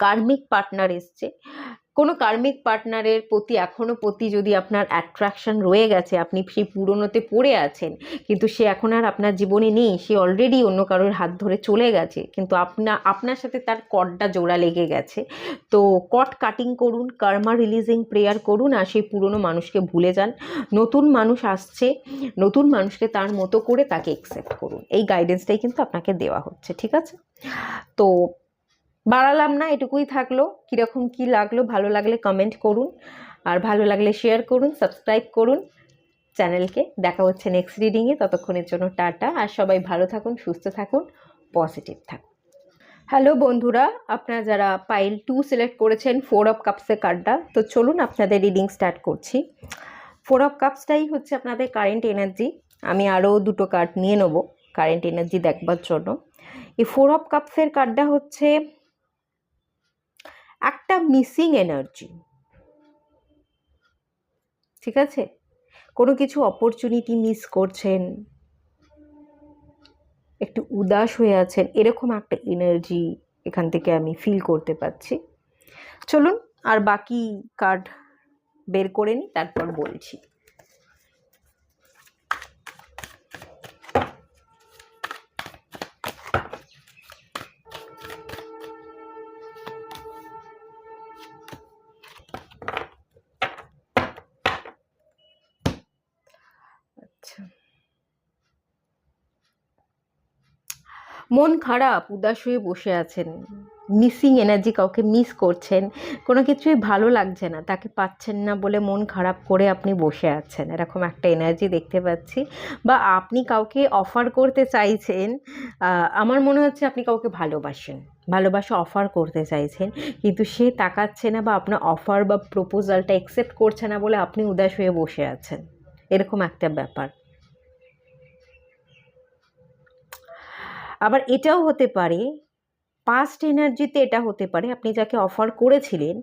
A: কার্মিক পার্টনার এসছে। কোনো কার্মিক পার্টনারের প্রতি এখনও যদি আপনার অ্যাট্রাকশন রয়ে গেছে, আপনি সেই পুরনোতে পড়ে আছেন, কিন্তু সে এখন আর আপনার জীবনে নেই, সে অলরেডি অন্য কারোর হাত ধরে চলে গেছে, কিন্তু আপনার সাথে তার কর্ডটা জোড়া লেগে গেছে। তো কট কাটিং করুন, কার্মা রিলিজিং প্রেয়ার করুন, আর সেই পুরনো মানুষকে ভুলে যান। নতুন মানুষ আসছে, নতুন মানুষকে তার মতো করে তাকে অ্যাকসেপ্ট করুন। এই গাইডেন্সটাই কিন্তু আপনাকে দেওয়া হচ্ছে, ঠিক আছে? তো বাড়ালাম না, এটুকুই থাকলো। কীরকম কী লাগলো, ভালো লাগলে কমেন্ট করুন, আর ভালো লাগলে শেয়ার করুন, সাবস্ক্রাইব করুন চ্যানেলকে। দেখা হচ্ছে নেক্সট রিডিংয়ে, ততক্ষণের জন্য টাটা। আর সবাই ভালো থাকুন, সুস্থ থাকুন, পজিটিভ থাকুন। হ্যালো বন্ধুরা, আপনারা যারা পাইল 2 সিলেক্ট করেছেন 4 অফ কাপসের কার্ডটা, তো চলুন আপনাদের রিডিং স্টার্ট করছি। 4 অফ কাপসটাই হচ্ছে আপনাদের কারেন্ট এনার্জি। আমি আরও 2টো কার্ড নিয়ে নেব কারেন্ট এনার্জি দেখবার জন্য। এই 4 অফ কাপসের কার্ডটা হচ্ছে একটা মিসিং এনার্জি, ঠিক আছে? কোনো কিছু অপরচুনিটি মিস করছেন, একটু উদাস হয়ে আছেন, এরকম একটা এনার্জি এখান থেকে আমি ফিল করতে পাচ্ছি। চলুন আর বাকি কার্ড বের করে নিই, তারপর বলছি। আচ্ছা, মন খারাপ, উদাস হয়ে বসে আছেন, মিসিং এনার্জি, কাউকে মিস করছেন, কোনো কিছুই ভালো লাগছে না, তাকে পাচ্ছেন না বলে মন খারাপ করে আপনি বসে আছেন, এরকম একটা এনার্জি দেখতে পাচ্ছি। বা আপনি কাউকে অফার করতে চাইছেন, আমার মনে হচ্ছে আপনি কাউকে ভালোবাসেন, ভালোবাসা অফার করতে চাইছেন, কিন্তু সে তাকাচ্ছে না বা আপনার অফার বা প্রপোজালটা অ্যাকসেপ্ট করছে না বলে আপনি উদাস হয়ে বসে আছেন, এরকম একটা ব্যাপার। আবার এটাও হতে পারে, পাস্ট এনার্জিতে এটা হতে পারে, আপনি যাকে অফার করেছিলেন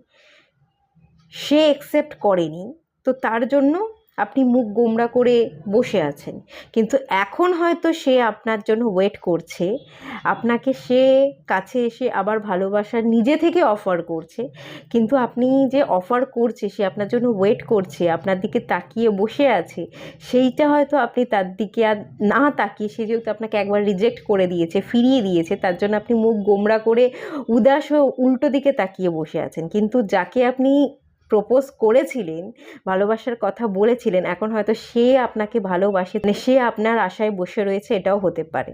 A: সে অ্যাকসেপ্ট করেনি, তো তার জন্য আপনি মুখ গোমড়া করে বসে আছেন, কিন্তু এখন হয়তো সে আপনার জন্য ওয়েট করছে, আপনাকে সে কাছে এসে আবার ভালোবাসা নিজে থেকে অফার করছে, কিন্তু আপনি যে অফার করছে সে আপনার জন্য ওয়েট করছে, আপনার দিকে তাকিয়ে বসে আছে, সেইটা হয়তো আপনি তার দিকে আর না তাকিয়ে, সে যেহেতু আপনাকে একবার রিজেক্ট করে দিয়েছে, ফিরিয়ে দিয়েছে, তার জন্য আপনি মুখ গোমড়া করে উদাস হয়ে উল্টো দিকে তাকিয়ে বসে আছেন। কিন্তু যাকে আপনি প্রপোজ করেছিলেন, ভালোবাসার কথা বলেছিলেন, এখন হয়তো সে আপনাকে ভালোবাসে, মানে সে আপনার আশায় বসে রয়েছে, এটাও হতে পারে।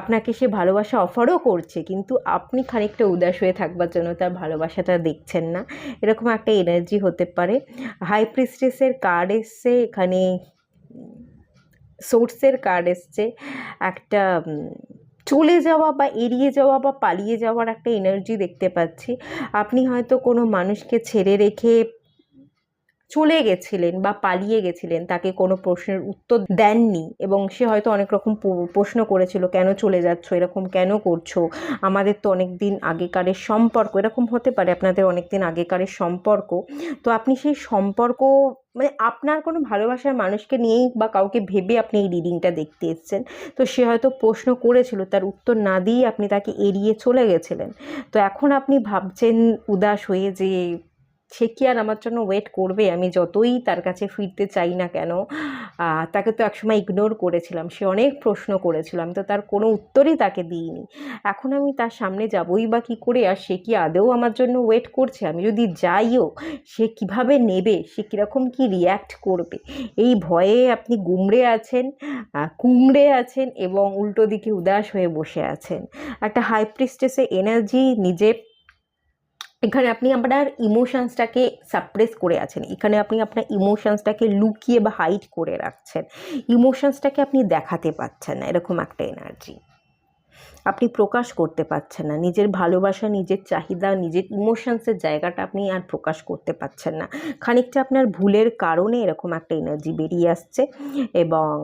A: আপনাকে সে ভালোবাসা অফারও করছে, কিন্তু আপনি খানিকটা উদাস হয়ে থাকবার জন্য তার ভালোবাসাটা দেখছেন না, এরকম একটা এনার্জি হতে পারে। হাই প্রিস্টেসের কার্ড এসছে এখানে, সোর্সের কার্ড এসছে, একটা চলে যাওয়া বা এড়িয়ে যাওয়া বা পালিয়ে যাওয়ার একটা এনার্জি দেখতে পাচ্ছি। আপনি হয়তো কোনো মানুষকে ছেড়ে রেখে চলে গেছিলেন বা পালিয়ে গেছিলেন, তাকে কোনো প্রশ্নের উত্তর দেননি, এবং সে হয়তো অনেক রকম প্রশ্ন করেছিল, কেন চলে যাচ্ছ, এরকম কেন করছো, আমাদের তো অনেক দিন আগেকারের সম্পর্ক, এরকম হতে পারে আপনাদের অনেক দিন আগেকারের সম্পর্ক। তো আপনি সেই সম্পর্ক, মানে আপনার কোনো ভালোবাসার মানুষকে নিয়েই বা কাউকে ভেবে আপনি এই রিডিংটা দেখতে এসেছেন। তো সে হয়তো প্রশ্ন করেছিল, তার উত্তর না দিয়েই আপনি তাকে এড়িয়ে চলে গেছিলেন। তো এখন আপনি ভাবছেন উদাস হয়ে যে সে কি আর আমার জন্য ওয়েট করবে, আমি যতই তার কাছে ফিরতে চাই না কেন, তাকে তো একসময় ইগনোর করেছিলাম, সে অনেক প্রশ্ন করেছিলাম, তো তার কোনো উত্তরই তাকে দিইনি, এখন আমি তার সামনে যাবই বা কী করে, আর সে কি আদৌ আমার জন্য ওয়েট করছে, আমি যদি যাইও সে কিভাবে নেবে, সে কীরকম কি রিয়্যাক্ট করবে, এই ভয়ে আপনি কুমড়ে আছেন এবং উল্টো দিকে উদাস হয়ে বসে আছেন। একটা হাই প্রিস্টেসের এনার্জি নিজে, এখানে আপনি আপনার ইমোশনসটাকে সাপ্রেস করে আছেন, এখানে আপনি আপনার ইমোশনসটাকে লুকিয়ে বা হাইড করে রাখছেন, ইমোশনসটাকে আপনি দেখাতে পাচ্ছেন না, এরকম একটা এনার্জি। আপনি প্রকাশ করতে পারছেন না নিজের ভালোবাসা, নিজের চাহিদা, নিজের ইমোশনসের জায়গাটা আপনি আর প্রকাশ করতে পারছেন না, খানিকটা আপনার ভুলের কারণে এরকম একটা এনার্জি বেরিয়ে আসছে, এবং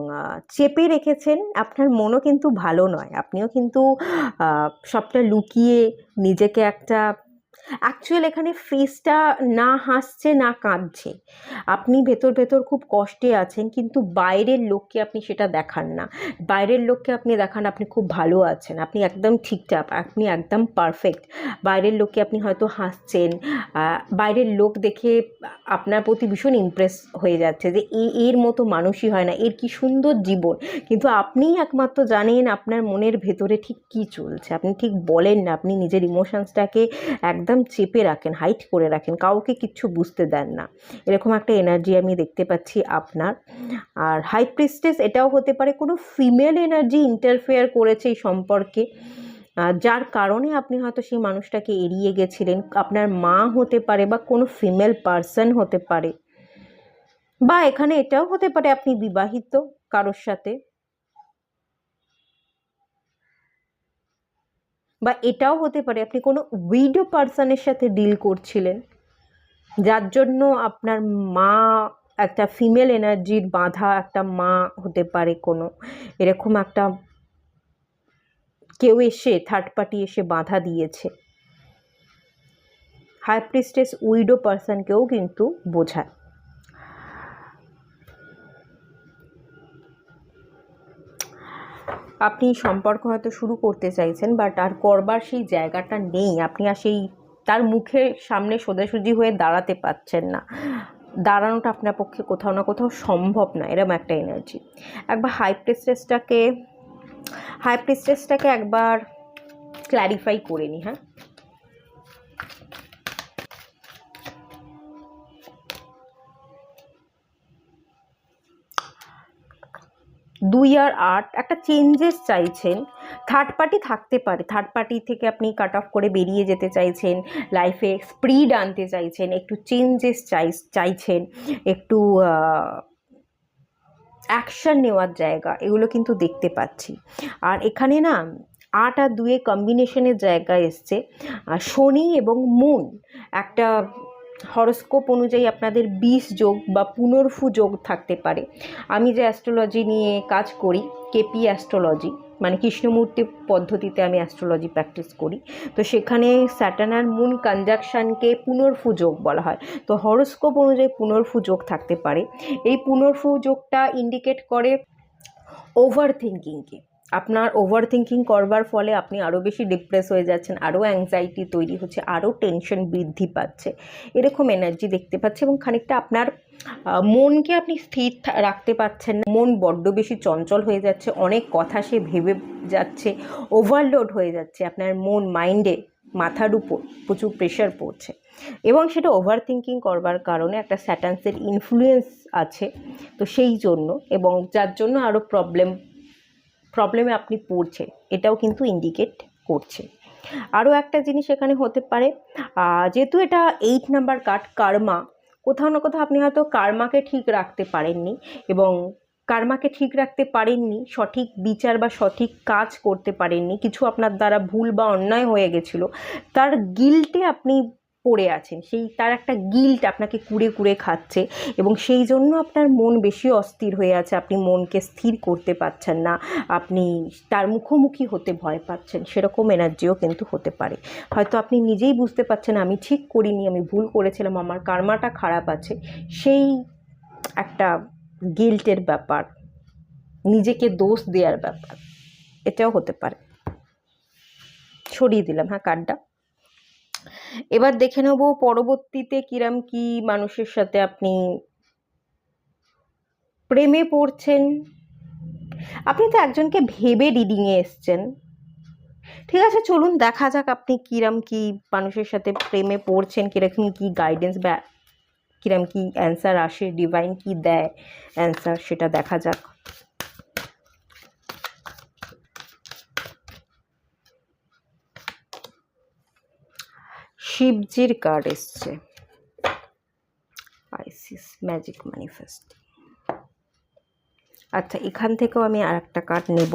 A: চেপে রেখেছেন। আপনার মনও কিন্তু ভালো নয়, আপনিও কিন্তু সবটা লুকিয়ে নিজেকে একটা, অ্যাকচুয়াল এখানে ফেসটা না হাসছে না কাঁদছে, আপনি ভেতর ভেতর খুব কষ্টে আছেন, কিন্তু বাইরের লোককে আপনি সেটা দেখান না, বাইরের লোককে আপনি দেখান আপনি খুব ভালো আছেন, আপনি একদম ঠিকঠাক, আপনি একদম পারফেক্ট, বাইরের লোককে আপনি হয়তো হাসছেন, বাইরের লোক দেখে আপনার প্রতি ভীষণ ইমপ্রেস হয়ে যাচ্ছে যে এর মতো মানুষই হয় না, এর কি সুন্দর জীবন, কিন্তু আপনিই একমাত্র জানেন আপনার মনের ভেতরে ঠিক কী চলছে, আপনি ঠিক বলেন না, আপনি নিজের ইমোশনসটাকে একদম চেপে রাখেন, হাইড করে রাখেন, কাউকে কিচ্ছু বুঝতে দেন না, এরকম একটা এনার্জি আমি দেখতে পাচ্ছি আপনার। আর হাই প্রিস্টেস এটাও হতে পারে কোনো ফিমেল এনার্জি ইন্টারফেয়ার করেছে এই সম্পর্কে, যার কারণে আপনি হয়তো সেই মানুষটাকে এড়িয়ে গেছিলেন, আপনার মা হতে পারে বা কোনো ফিমেল পার্সন হতে পারে, বা এখানে এটাও হতে পারে আপনি বিবাহিত কারোর সাথে, বা এটাও হতে পারে আপনি কোনো উইডো পার্সনের সাথে ডিল করছিলেন, যার জন্য আপনার মা, একটা ফিমেল এনার্জির বাঁধা একটা মা হতে পারে কোনো, এরকম একটা কেউ এসে থার্ড পার্টি এসে বাঁধা দিয়েছে। হাই প্রিস্টেস উইডো পার্সনকেও কিন্তু বোঝায়। আপনি সম্পর্ক হয়তো শুরু করতে চাইছেন, বাট আর করবার সেই জায়গাটা নেই, আপনি আর সেই তার মুখের সামনে সোজাসুজি হয়ে দাঁড়াতে পারছেন না, দাঁড়ানোটা আপনার পক্ষে কোথাও না কোথাও সম্ভব না, এরকম একটা এনার্জি। একবার হাই প্রিস্টেসটাকে একবার ক্ল্যারিফাই করে নি। হ্যাঁ, 2 আর 8 একটা চেঞ্জেস চাইছেন, থার্ড পার্টি থাকতে পারে, থার্ড পার্টি থেকে আপনি কাট অফ করে বেরিয়ে যেতে চাইছেন, লাইফে স্পিড আনতে চাইছেন, একটু চেঞ্জেস চাইছেন, একটু অ্যাকশন নেওয়ার জায়গা, এগুলো কিন্তু দেখতে পাচ্ছি। আর এখানে না 8 আর 2 কম্বিনেশনের জায়গা এসছে, শনি এবং মুন একটা হরোস্কোপ অনুযায়ী আপনাদের 20 যোগ বা পুনর্ফু যোগ থাকতে পারে। আমি যে অ্যাস্ট্রোলজি নিয়ে কাজ করি, কেপি অ্যাস্ট্রোলজি, মানে কৃষ্ণমূর্তি পদ্ধতিতে আমি অ্যাস্ট্রোলজি প্র্যাকটিস করি, তো সেখানে স্যাটার্ন আর মুন কনজাকশানকে পুনর্ফু যোগ বলা হয়। তো হরোস্কোপ অনুযায়ী পুনর্ফু যোগ থাকতে পারে। এই পুনর্ফু যোগটা ইন্ডিকেট করে ওভার থিঙ্কিংকে। আপনার ওভার থিঙ্কিং করবার ফলে আপনি আরও বেশি ডিপ্রেস হয়ে যাচ্ছেন, আরও অ্যাংজাইটি তৈরি হচ্ছে, আরও টেনশন বৃদ্ধি পাচ্ছে, এরকম এনার্জি দেখতে পাচ্ছি। এবং খানিকটা আপনার মনকে আপনি স্থির রাখতে পারছেন না, মন বড্ড বেশি চঞ্চল হয়ে যাচ্ছে, অনেক কথা সে ভেবে যাচ্ছে, ওভারলোড হয়ে যাচ্ছে, আপনার মন মাইন্ডে মাথার উপর প্রচুর প্রেশার পড়ছে। এবং সেটা ওভার থিঙ্কিং করবার কারণে একটা স্যাটার্নের ইনফ্লুয়েন্স আছে, তো সেই জন্য, এবং যার জন্য আরও প্রবলেমে আপনি পড়ছে, এটাও কিন্তু ইন্ডিকেট করছে। আরও একটা জিনিস এখানে হতে পারে, যেহেতু এটা 8 নাম্বার কার্ড, কার্মা, কোথাও না কোথাও আপনি হয়তো কার্মাকে ঠিক রাখতে পারেননি, এবং কার্মাকে ঠিক রাখতে পারেননি, সঠিক বিচার বা সঠিক কাজ করতে পারেননি, কিছু আপনার দ্বারা ভুল বা অন্যায় হয়ে গেছিলো, তার গিল্টে আপনি পড়ে আছেন, সেই তার একটা গিল্ট আপনাকে কুড়ে কুড়ে খাচ্ছে, এবং সেই জন্য আপনার মন বেশি অস্থির হয়ে আছে, আপনি মনকে স্থির করতে পারছেন না, আপনি তার মুখোমুখি হতে ভয় পাচ্ছেন, সেরকম এনার্জিও কিন্তু হতে পারে। হয়তো আপনি নিজেই বুঝতে পারছেন আমি ঠিক করিনি, আমি ভুল করেছিলাম, আমার কার্মাটা খারাপ আছে, সেই একটা গিল্টের ব্যাপার, নিজেকে দোষ দেওয়ার ব্যাপার, এটাও হতে পারে। সরিয়ে দিলাম হ্যাঁ কার্ডটা। এবার দেখে নেব পরবর্তীতে কিরম কি মানুষের সাথে আপনি প্রেমে পড়ছেন। আপনি তো একজনকে ভেবে রিডিংয়ে এসছেন, ঠিক আছে, চলুন দেখা যাক আপনি কিরম কি মানুষের সাথে প্রেমে পড়ছেন, কিরকম কি গাইডেন্স বা কিরম কি অ্যান্সার আসে, ডিভাইন কি দেয় অ্যান্সার, সেটা দেখা যাক। শিবজির কার্ড এসছে, আইসিস ম্যাজিক ম্যানিফেস্ট। আচ্ছা, এখান থেকেও আমি আর একটা কার্ড নেব।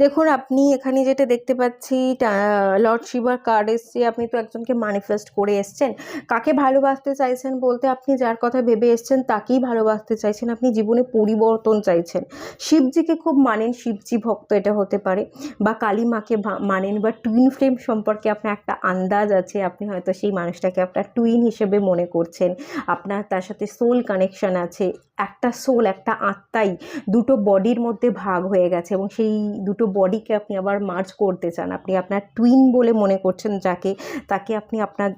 A: দেখুন, আপনি এখানে যেটা দেখতে পাচ্ছি, লর্ড শিবার কার্ড এসছে, আপনি তো একজনকে ম্যানিফেস্ট করে এসছেন। কাকে ভালোবাসতে চাইছেন বলতে, আপনি যার কথা ভেবে এসছেন তাকেই ভালোবাসতে চাইছেন, আপনি জীবনে পরিবর্তন চাইছেন, শিবজিকে খুব মানেন, শিবজি ভক্ত এটা হতে পারে, বা কালী মাকে মানেন, বা টুইন ফ্লেম সম্পর্কে আপনার একটা আন্দাজ আছে, আপনি হয়তো সেই মানুষটাকে আপনার টুইন হিসেবে মনে করছেন, আপনার তার সাথে সোল কানেকশন আছে, একটা সোল, একটা আত্মাই দুটো বডির মধ্যে ভাগ হয়ে গেছে, এবং সেই দুটো বডিকে আপনি আবার মার্জ করতে চান, আপনি আপনার টুইন বলে মনে করছেন যাকে, তাকে আপনি আপনার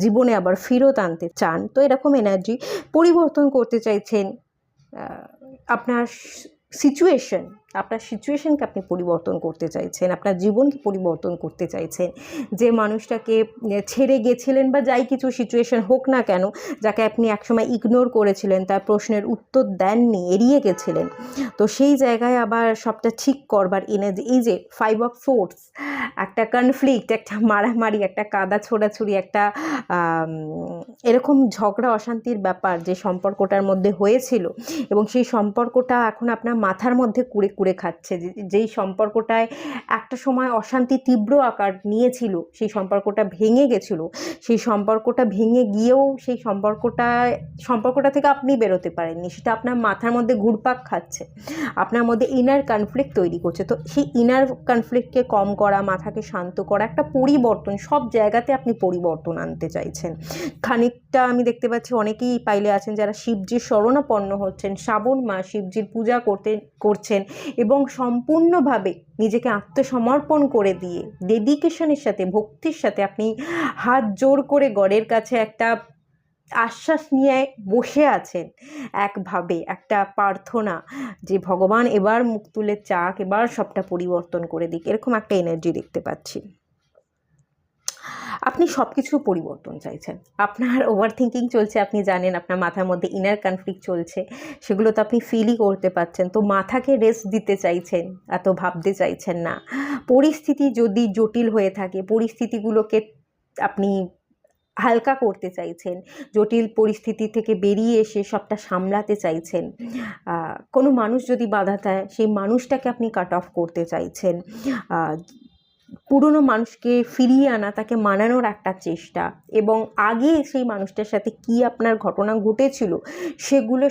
A: জীবনে আবার ফেরত আনতে চান। তো এরকম এনার্জি পরিবর্তন করতে চাইছেন, আপনার সিচুয়েশনকে আপনি পরিবর্তন করতে চাইছেন, আপনার জীবনকে পরিবর্তন করতে চাইছেন, যে মানুষটাকে ছেড়ে গেছিলেন বা যাই কিছু সিচুয়েশন হোক না কেন, যাকে আপনি একসময় ইগনোর করেছিলেন, তার প্রশ্নের উত্তর দেননি, এড়িয়ে গেছিলেন, তো সেই জায়গায় আবার সবটা ঠিক করবার এনার্জি। এই যে 5 অফ সোর্স, একটা কনফ্লিক্ট, একটা মারামারি, একটা কাদা ছোড়াছুড়ি, একটা এরকম ঝগড়া অশান্তির ব্যাপার যে সম্পর্কটার মধ্যে হয়েছিল, এবং সেই সম্পর্কটা এখন আপনার মাথার মধ্যে কুড়ে কুড়ে খাচ্ছে, যেই সম্পর্কটায় একটা সময় অশান্তি তীব্র আকার নিয়েছিল, সেই সম্পর্কটা ভেঙে গেছিলো, সেই সম্পর্কটা ভেঙে গিয়েও সেই সম্পর্কটা থেকে আপনি বেরোতে পারেননি, সেটা আপনার মাথার মধ্যে ঘুরপাক খাচ্ছে, আপনার মধ্যে ইনার কনফ্লিক্ট তৈরি করছে। তো সেই ইনার কনফ্লিক্টকে কম করা, মাথাকে শান্ত করা, একটা পরিবর্তন, সব জায়গাতে আপনি পরিবর্তন আনতে চাইছেন। খানিকটা আমি দেখতে পাচ্ছি অনেকেই পাইলে আছেন যারা শিবজির শরণাপন্ন হচ্ছেন, শ্রাবণ মাস শিবজির পূজা করছেন, এবং সম্পূর্ণভাবে নিজেকে আত্মসমর্পণ করে দিয়ে ডেডিকেশনের সাথে, ভক্তির সাথে আপনি হাত জোর করে গড়ের কাছে একটা আশ্বাস নিয়ে বসে আছেন, একভাবে একটা প্রার্থনা যে ভগবান এবার মুখ তুলে চাক, এবার সবটা পরিবর্তন করে দিক, এরকম একটা এনার্জি দেখতে পাচ্ছি। আপনি সব কিছু পরিবর্তন চাইছেন, আপনার ওভার থিঙ্কিং চলছে, আপনি জানেন আপনার মাথার মধ্যে ইনার কনফ্লিক্ট চলছে, সেগুলো তো আপনি ফিলই করতে পারছেন, তো মাথাকে রেস্ট দিতে চাইছেন, এত ভাবতে চাইছেন না। পরিস্থিতি যদি জটিল হয়ে থাকে, পরিস্থিতিগুলোকে আপনি হালকা করতে চাইছেন, জটিল পরিস্থিতি থেকে বেরিয়ে এসে সবটা সামলাতে চাইছেন। কোনো মানুষ যদি বাধা দেয় সেই মানুষটাকে আপনি কাট অফ করতে চাইছেন। পুরনো মানুষকে ফিরিয়ে আনা, তাকে মানানোর একটা চেষ্টা, এবং আগে সেই মানুষটার সাথে কি আপনার ঘটনা ঘটেছিল সেগুলো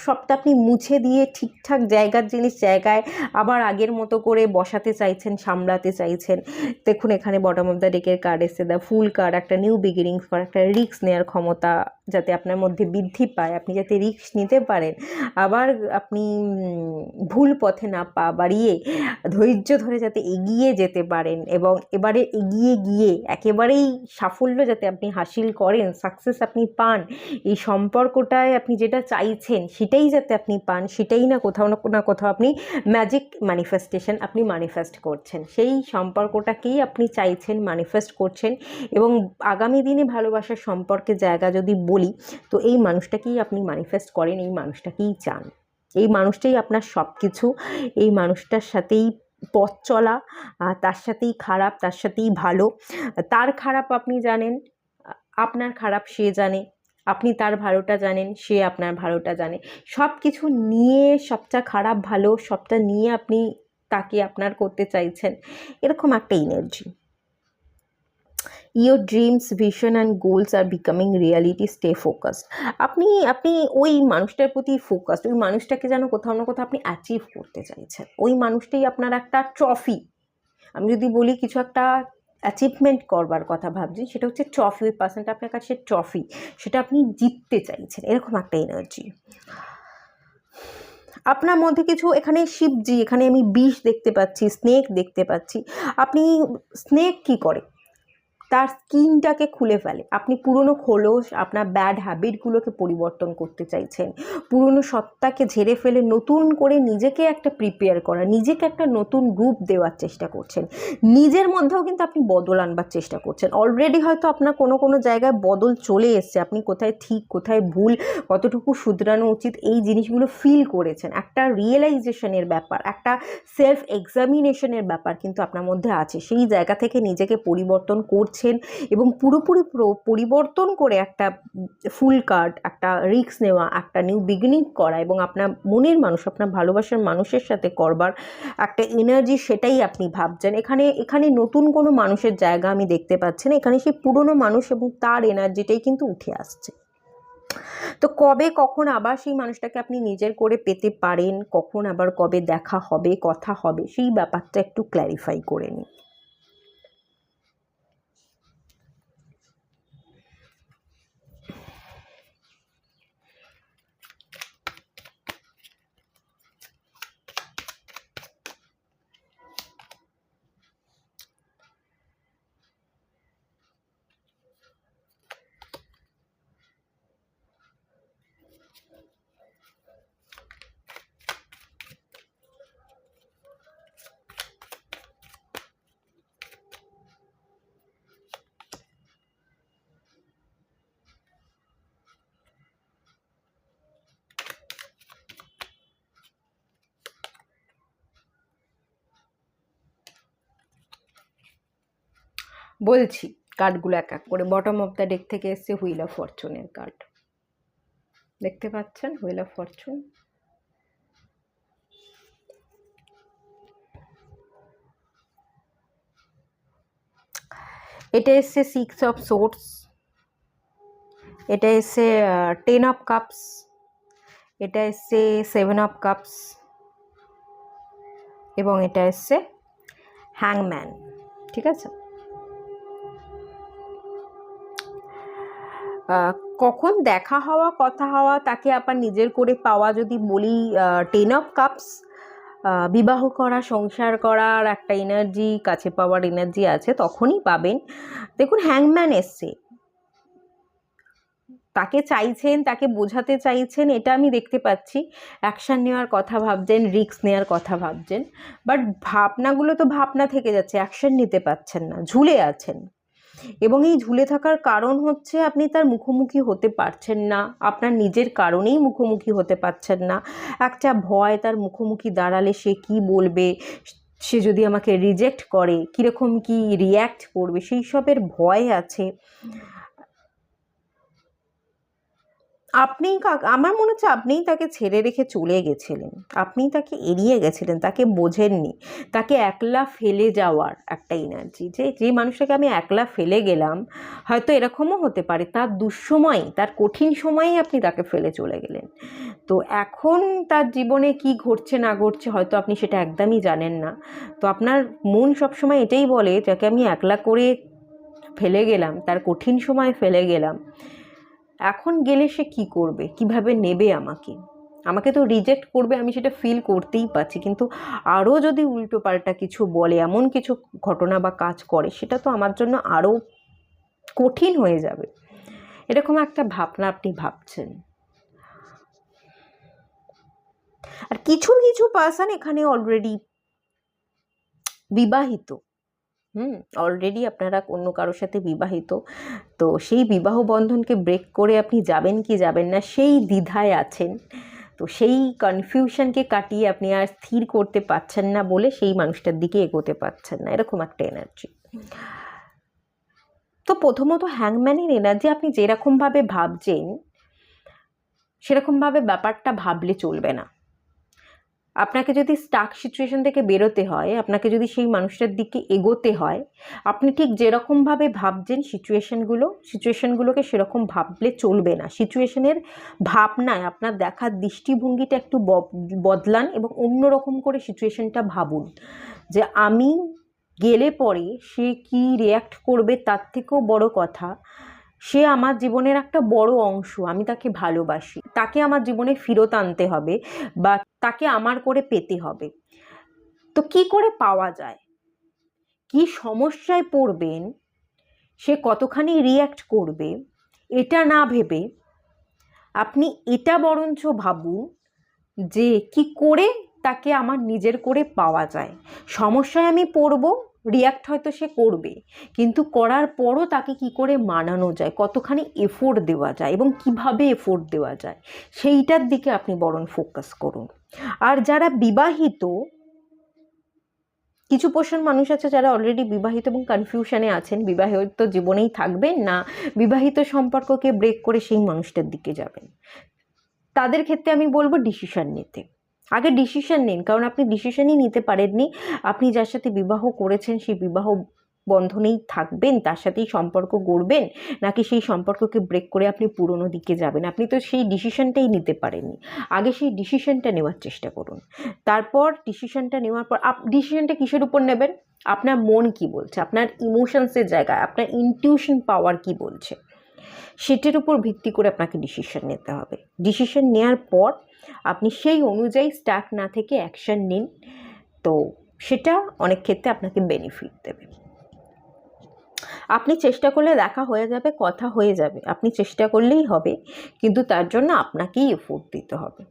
A: সবটা আপনি মুছে দিয়ে ঠিকঠাক জায়গার জিনিস জায়গায় আবার আগের মতো করে বসাতে চাইছেন, সামলাতে চাইছেন। দেখুন এখানে বটম অফ দ্য ডেকের কার্ড এসে দ্য ফুল কার্ড, একটা নিউ বিগিনিংস করা, একটা রিস্ক নেওয়ার ক্ষমতা যাতে আপনার মধ্যে বৃদ্ধি পায়, আপনি যাতে রিস্ক নিতে পারেন, আবার আপনি ভুল পথে না পা বাড়িয়ে ধৈর্য ধরে যাতে এগিয়ে যেতে পারেন, এবং এবারে এগিয়ে গিয়ে একেবারেই সাফল্য যাতে আপনি হাসিল করেন, সাকসেস আপনি পান, এই সম্পর্কটায় আপনি যেটা চাইছেন সেটাই যাতে আপনি পান, সেটাই না কোথাও না কোথাও আপনি ম্যাজিক ম্যানিফেস্টেশন আপনি ম্যানিফেস্ট করছেন, সেই সম্পর্কটাকেই আপনি চাইছেন, ম্যানিফেস্ট করছেন। এবং আগামী দিনে ভালোবাসার সম্পর্কের জায়গা যদি বলি, তো এই মানুষটাকেই আপনি ম্যানিফেস্ট করেন, এই মানুষটাকেই চান, এই মানুষটাই আপনার সব কিছু, এই মানুষটার সাথেই পথ চলা, তার সাথেই খারাপ, তার সাথেই ভালো। তার খারাপ আপনি জানেন, আপনার খারাপ সে জানে, আপনি তার ভালোটা জানেন, সে আপনার ভালোটা জানে, সব কিছু নিয়ে সবটা খারাপ ভালো সবটা নিয়ে আপনি তাকে আপনার করতে চাইছেন, এরকম একটা energy. Your dreams, vision and goals are becoming reality. Stay focused. আপনি ওই মানুষটার প্রতি ফোকাসড, ওই মানুষটাকে যেন কোথাও না কোথাও আপনি অ্যাচিভ করতে চাইছেন, ওই মানুষটাই আপনার একটা ট্রফি। আমি যদি বলি কিছু একটা অ্যাচিভমেন্ট করবার কথা ভাবছেন, সেটা হচ্ছে ট্রফি, ওই পার্সনটা আপনার কাছে ট্রফি, সেটা আপনি জিততে চাইছেন, এরকম একটা এনার্জি আপনার মধ্যে কিছু। এখানে শিবজি, এখানে আমি বিষ দেখতে পাচ্ছি, স্নেক দেখতে পাচ্ছি। আপনি স্নেক কি করে, তার স্কিনটাকে খুলে ফেলে। আপনি পুরনো খোলস, আপনার ব্যাড হ্যাবিটগুলোকে পরিবর্তন করতে চাইছেন, পুরনো সত্তাকে ঝেড়ে ফেলে নতুন করে নিজেকে একটা প্রিপেয়ার করা, নিজেকে একটা নতুন রূপ দেওয়ার চেষ্টা করছেন। নিজের মধ্যেও কিন্তু আপনি বদল আনবার চেষ্টা করছেন। অলরেডি হয়তো আপনার কোনো জায়গায় বদল চলে এসছে, আপনি কোথায় ঠিক কোথায় ভুল, কতটুকু শুধরানো উচিত, এই জিনিসগুলো ফিল করেছেন। একটা রিয়েলাইজেশনের ব্যাপার, একটা সেলফ এক্সামিনেশনের ব্যাপার কিন্তু আপনার মধ্যে আছে। সেই জায়গা থেকে নিজেকে পরিবর্তন করছেন এবং পুরোপুরি পরিবর্তন করে একটা ফুল কার্ড, একটা রিস্ক নেওয়া, একটা নিউ বিগিনিং করা, এবং আপনার মনের মানুষ, আপনার ভালোবাসার মানুষের সাথে করবার একটা এনার্জি, সেটাই আপনি ভাবছেন। এখানে নতুন কোনো মানুষের জায়গা আমি দেখতে পাচ্ছি না, এখানে সেই পুরনো মানুষ এবং তার এনার্জিটাই কিন্তু উঠে আসছে। তো কবে কখন আবার সেই মানুষটাকে আপনি নিজের করে পেতে পারেন, কখন আবার কবে দেখা হবে, কথা হবে, সেই ব্যাপারটা একটু ক্ল্যারিফাই করে নিন। বলছি কার্ডগুলো এক এক করে। বটম অফ দ্য ডেক থেকে এসছে হুইল অফ ফরচুনের কার্ড, দেখতে পাচ্ছেন হুইল অফ ফরচুন। এটা এসছে সিক্স অফ সোর্ডস, এটা এসছে 10 অফ কাপস, এটা এসছে 7 অফ কাপস, এবং এটা এসছে হ্যাংম্যান। ঠিক আছে, কখন দেখা হওয়া, কথা হওয়া, তাকে আবার নিজের করে পাওয়া যদি বলি, 10 অফ কাপস, বিবাহ করা, সংসার করার একটা এনার্জি, কাছে পাওয়ার এনার্জি আছে, তখনই পাবেন। দেখুন হ্যাংম্যান এসছে, তাকে চাইছেন, তাকে বোঝাতে চাইছেন, এটা আমি দেখতে পাচ্ছি। অ্যাকশান নেওয়ার কথা ভাবছেন, রিস্ক নেওয়ার কথা ভাবছেন, বাট ভাবনাগুলো তো ভাবনা থেকে যাচ্ছে, অ্যাকশান নিতে পারছেন না, ঝুলে আছেন। এবং এই ঝুলে থাকার কারণ হচ্ছে আপনি তার মুখোমুখি হতে পারছেন না, আপনার নিজের কারণেই মুখোমুখি হতে পারছেন না। একটা ভয়, তার মুখোমুখি দাঁড়ালে সে কি বলবে, সে যদি আমাকে রিজেক্ট করে কীরকম কি রিয়্যাক্ট করবে, সেই সবের ভয় আছে। আপনি আমার মনে হচ্ছে আপনিই তাকে ছেড়ে রেখে চলে গেছিলেন, আপনিই তাকে এড়িয়ে গেছিলেন, তাকে বোঝেননি। তাকে একলা ফেলে যাওয়ার একটা এনার্জি, যে মানুষটাকে আমি একলা ফেলে গেলাম, হয়তো এরকমও হতে পারে তার দুঃসময়, তার কঠিন সময়েই আপনি তাকে ফেলে চলে গেলেন। তো এখন তার জীবনে কি ঘটছে না ঘটছে হয়তো আপনি সেটা একদমই জানেন না। তো আপনার মন সবসময় এটাই বলে, যাকে আমি একলা করে ফেলে গেলাম, তার কঠিন সময় ফেলে গেলাম, এখন গেলে সে কি করবে, কিভাবে নেবে আমাকে, আমাকে তো রিজেক্ট করবে, আমি সেটা ফিল করতেই পাচ্ছি। কিন্তু আরও যদি উল্টো পাল্টা কিছু বলে, এমন কিছু ঘটনা বা কাজ করে, সেটা তো আমার জন্য আরও কঠিন হয়ে যাবে। এরকম একটা ভাবনা আপনি ভাবছেন। আর কিছু কিছু পার্সন এখানে অলরেডি বিবাহিত, অলরেডি আপনারা অন্য কারোর সাথে বিবাহিত। তো সেই বিবাহ বন্ধনকে ব্রেক করে আপনি যাবেন কি যাবেন না সেই দ্বিধায় আছেন। তো সেই কনফিউশনকে কাটিয়ে আপনি আর স্থির করতে পারছেন না বলে সেই মানুষটার দিকে এগোতে পারছেন না, এরকম একটা এনার্জি। তো প্রথমত হ্যাংম্যানের এনার্জি, আপনি যেরকমভাবে ভাবছেন সেরকমভাবে ব্যাপারটা ভাবলে চলবে না। আপনাকে যদি স্টাক সিচুয়েশন থেকে বেরোতে হয়, আপনাকে যদি সেই মানুষটার দিকে এগোতে হয়, আপনি ঠিক যেরকমভাবে ভাবছেন সিচুয়েশনগুলোকে সেরকম ভাবলে চলবে না। সিচুয়েশনের ভাবনায় আপনার দেখার দৃষ্টিভঙ্গিটা একটু বদলান এবং অন্যরকম করে সিচুয়েশনটা ভাবুন, যে আমি গেলে পরে সে কি রিয়্যাক্ট করবে, তার থেকেও বড় কথা, সে আমার জীবনের একটা বড় অংশ, আমি তাকে ভালোবাসি, তাকে আমার জীবনে ফেরত আনতে হবে বা তাকে আমার করে পেতে হবে। তো কি করে পাওয়া যায়, কি সমস্যায় পড়বেন, সে কতখানি রিয়্যাক্ট করবে, এটা না ভেবে আপনি এটা বরঞ্চ ভাবুন যে কি করে তাকে আমার নিজের করে পাওয়া যায়। সমস্যায় আমি পড়ব, রিয়্যাক্ট হয়তো সে করবে, কিন্তু করার পরও তাকে কি করে মানানো যায়, কতখানি এফোর্ট দেওয়া যায় এবং কিভাবে এফোর্ট দেওয়া যায়, সেইটার দিকে আপনি বরং ফোকাস করুন। আর যারা বিবাহিত, কিছু পোর্শন মানুষ আছে যারা অলরেডি বিবাহিত এবং কনফিউশনে আছেন, বিবাহিত জীবনেই থাকবেন না বিবাহিত সম্পর্ককে ব্রেক করে সেই মানুষটার দিকে যাবেন, তাদের ক্ষেত্রে আমি বলবো ডিসিশন নিতে। আগে ডিসিশন নিন, কারণ আপনি ডিসিশনই নিতে পারেননি। আপনি যার সাথে বিবাহ করেছেন সেই বিবাহ বন্ধনেই থাকবেন, তার সাথেই সম্পর্ক গড়বেন, নাকি সেই সম্পর্ককে ব্রেক করে আপনি পুরনো দিকে যাবেন, আপনি তো সেই ডিসিশনটাই নিতে পারেননি। আগে সেই ডিসিশনটা নেওয়ার চেষ্টা করুন। তারপর ডিসিশনটা নেওয়ার পর ডিসিশনটা কিসের উপর নেবেন, আপনার মন কি বলছে, আপনার ইমোশনসের জায়গায় আপনার ইনটিউশন পাওয়ার কি বলছে, সেটার উপর ভিত্তি করে আপনাকে ডিসিশন নিতে হবে। ডিসিশন নেওয়ার পর আপনি সেই অনুযায়ী স্টাক না থেকে অ্যাকশন নিন, তো সেটা অনেক ক্ষেত্রে আপনাকে বেনিফিট দেবে। আপনি চেষ্টা করলে দেখা হয়ে যাবে, কথা হয়ে যাবে, আপনি চেষ্টা করলেই হবে, কিন্তু তার জন্য আপনাকেই এফোর্ট দিতে হবে।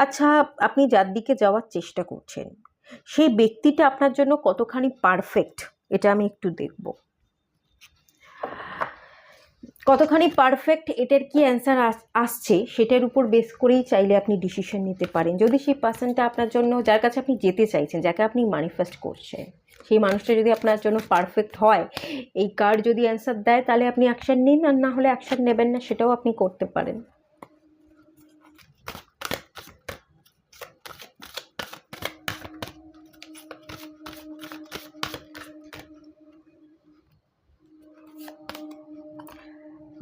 A: আচ্ছা, আপনি যার দিকে যাওয়ার চেষ্টা করছেন সেই ব্যক্তিটা আপনার জন্য কতখানি পারফেক্ট, এটা আমি একটু দেখব। কতখানি পারফেক্ট, এটার কি অ্যান্সার আসছে সেটার উপর বেস করেই চাইলে আপনি ডিসিশন নিতে পারেন। যদি সেই পার্সনটা আপনার জন্য, যার কাছে আপনি যেতে চাইছেন, যাকে আপনি ম্যানিফেস্ট করছেন, সেই মানুষটা যদি আপনার জন্য পারফেক্ট হয়, এই কার্ড যদি অ্যান্সার দেয়, তাহলে আপনি অ্যাকশন নিন, আর না হলে অ্যাকশন নেবেন না, সেটাও আপনি করতে পারেন।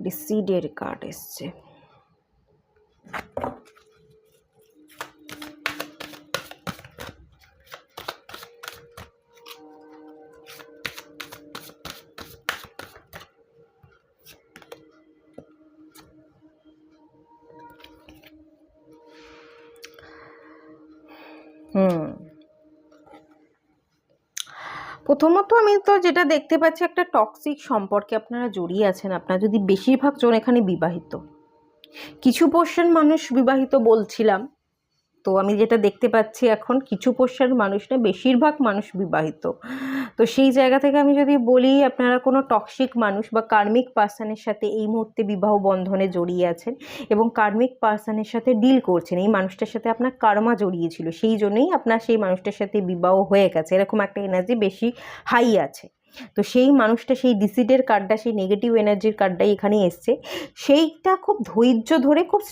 A: ডিসিডের কার্ড এসছে। প্রথমত আমি তো যেটা দেখতে পাচ্ছি, একটা টক্সিক সম্পর্কে আপনারা জড়িয়ে আছেন। আপনারা যদি বেশিরভাগ জন এখানে বিবাহিত, কিছু পোর্শন মানুষ বিবাহিত বলছিলাম, তো আমি যেটা দেখতে পাচ্ছি এখন কিছু পোর্শন মানুষ না, বেশিরভাগ মানুষ বিবাহিত। তো সেই জায়গা থেকে আমি যদি বলি, আপনারা কোনো টক্সিক মানুষ বা কার্মিক পার্সনের সাথে এই মুহূর্তে বিবাহ বন্ধনে জড়িয়ে আছেন এবং কার্মিক পার্সনের সাথে ডিল করছেন। এই মানুষটার সাথে আপনার কার্মা জড়িয়েছিল, সেই জন্যই আপনার সেই মানুষটার সাথে বিবাহ হয়ে গেছে, এরকম একটা এনার্জি বেশি হাই আছে। তো সেই মানুষটা, সেই ডিসিডের কার্ডটা, সেই নেগেটিভ এনার্জির কার্ডটাই এখানে এসছে। সেইটা খুব ধৈর্য ধরে, খুব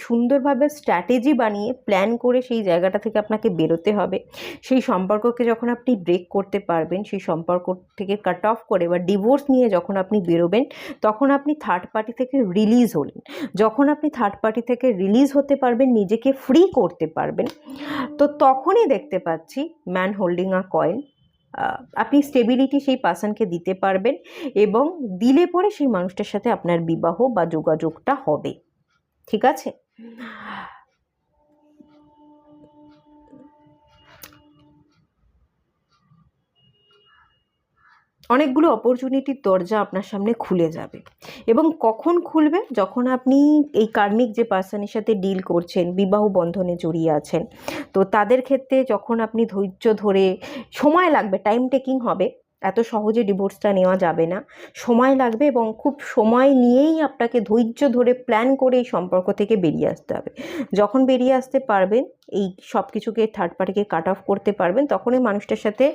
A: সুন্দরভাবে স্ট্র্যাটেজি বানিয়ে প্ল্যান করে সেই জায়গাটা থেকে আপনাকে বেরোতে হবে। সেই সম্পর্ককে যখন আপনি ব্রেক করতে পারবেন, সেই সম্পর্ক থেকে কাট অফ করে বা ডিভোর্স নিয়ে যখন আপনি বেরোবেন, তখন আপনি থার্ড পার্টি থেকে রিলিজ হলেন। যখন আপনি থার্ড পার্টি থেকে রিলিজ হতে পারবেন, নিজেকে ফ্রি করতে পারবেন, তো তখনই দেখতে পাচ্ছি ম্যান হোল্ডিং আ কয়েন। আপনি স্টেবিলিটি সেই পার্সনকে দিতে পারবেন এবং দিলে পরে সেই মানুষটার সাথে আপনার বিবাহ বা যোগাযোগটা হবে। ঠিক আছে? অনেকগুলো অপরচুনিটির দরজা আপনার সামনে খুলে যাবে। এবং কখন খুলবে? যখন আপনি এই কার্মিক যে পার্সনের সাথে ডিল করছেন, বিবাহ বন্ধনে জড়িয়ে আছেন, তো তাদের ক্ষেত্রে যখন আপনি ধৈর্য ধরে, সময় লাগবে, টাইম টেকিং হবে, এত সহজে ডিভোর্সটা নেওয়া যাবে না, সময় লাগবে এবং খুব সময় নিয়েই আপনাকে ধৈর্য ধরে প্ল্যান করে এই সম্পর্ক থেকে বেরিয়ে আসতে হবে। যখন বেরিয়ে আসতে পারবেন, এই সব কিছুকে, থার্ড পার্টিকে কাট অফ করতে পারবেন, তখনই মানুষটার সাথে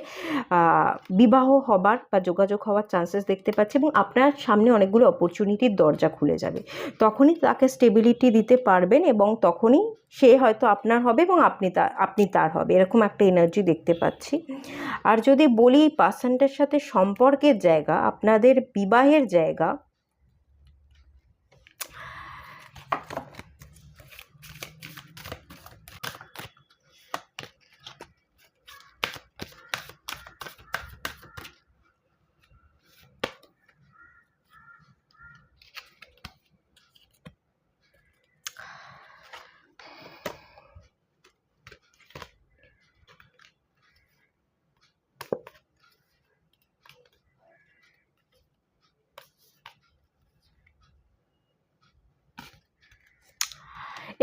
A: বিবাহ হবার বা যোগাযোগ হওয়ার চান্সেস দেখতে পাচ্ছি এবং আপনার সামনে অনেকগুলো অপরচুনিটির দরজা খুলে যাবে। তখনই তাকে স্টেবিলিটি দিতে পারবেন এবং তখনই সে হয়তো আপনার হবে এবং আপনি তার হবে, এরকম একটা এনার্জি দেখতে পাচ্ছি। আর যদি বলি পার্সনটার সাথে সম্পর্কের জায়গা, আপনাদের বিবাহের জায়গা,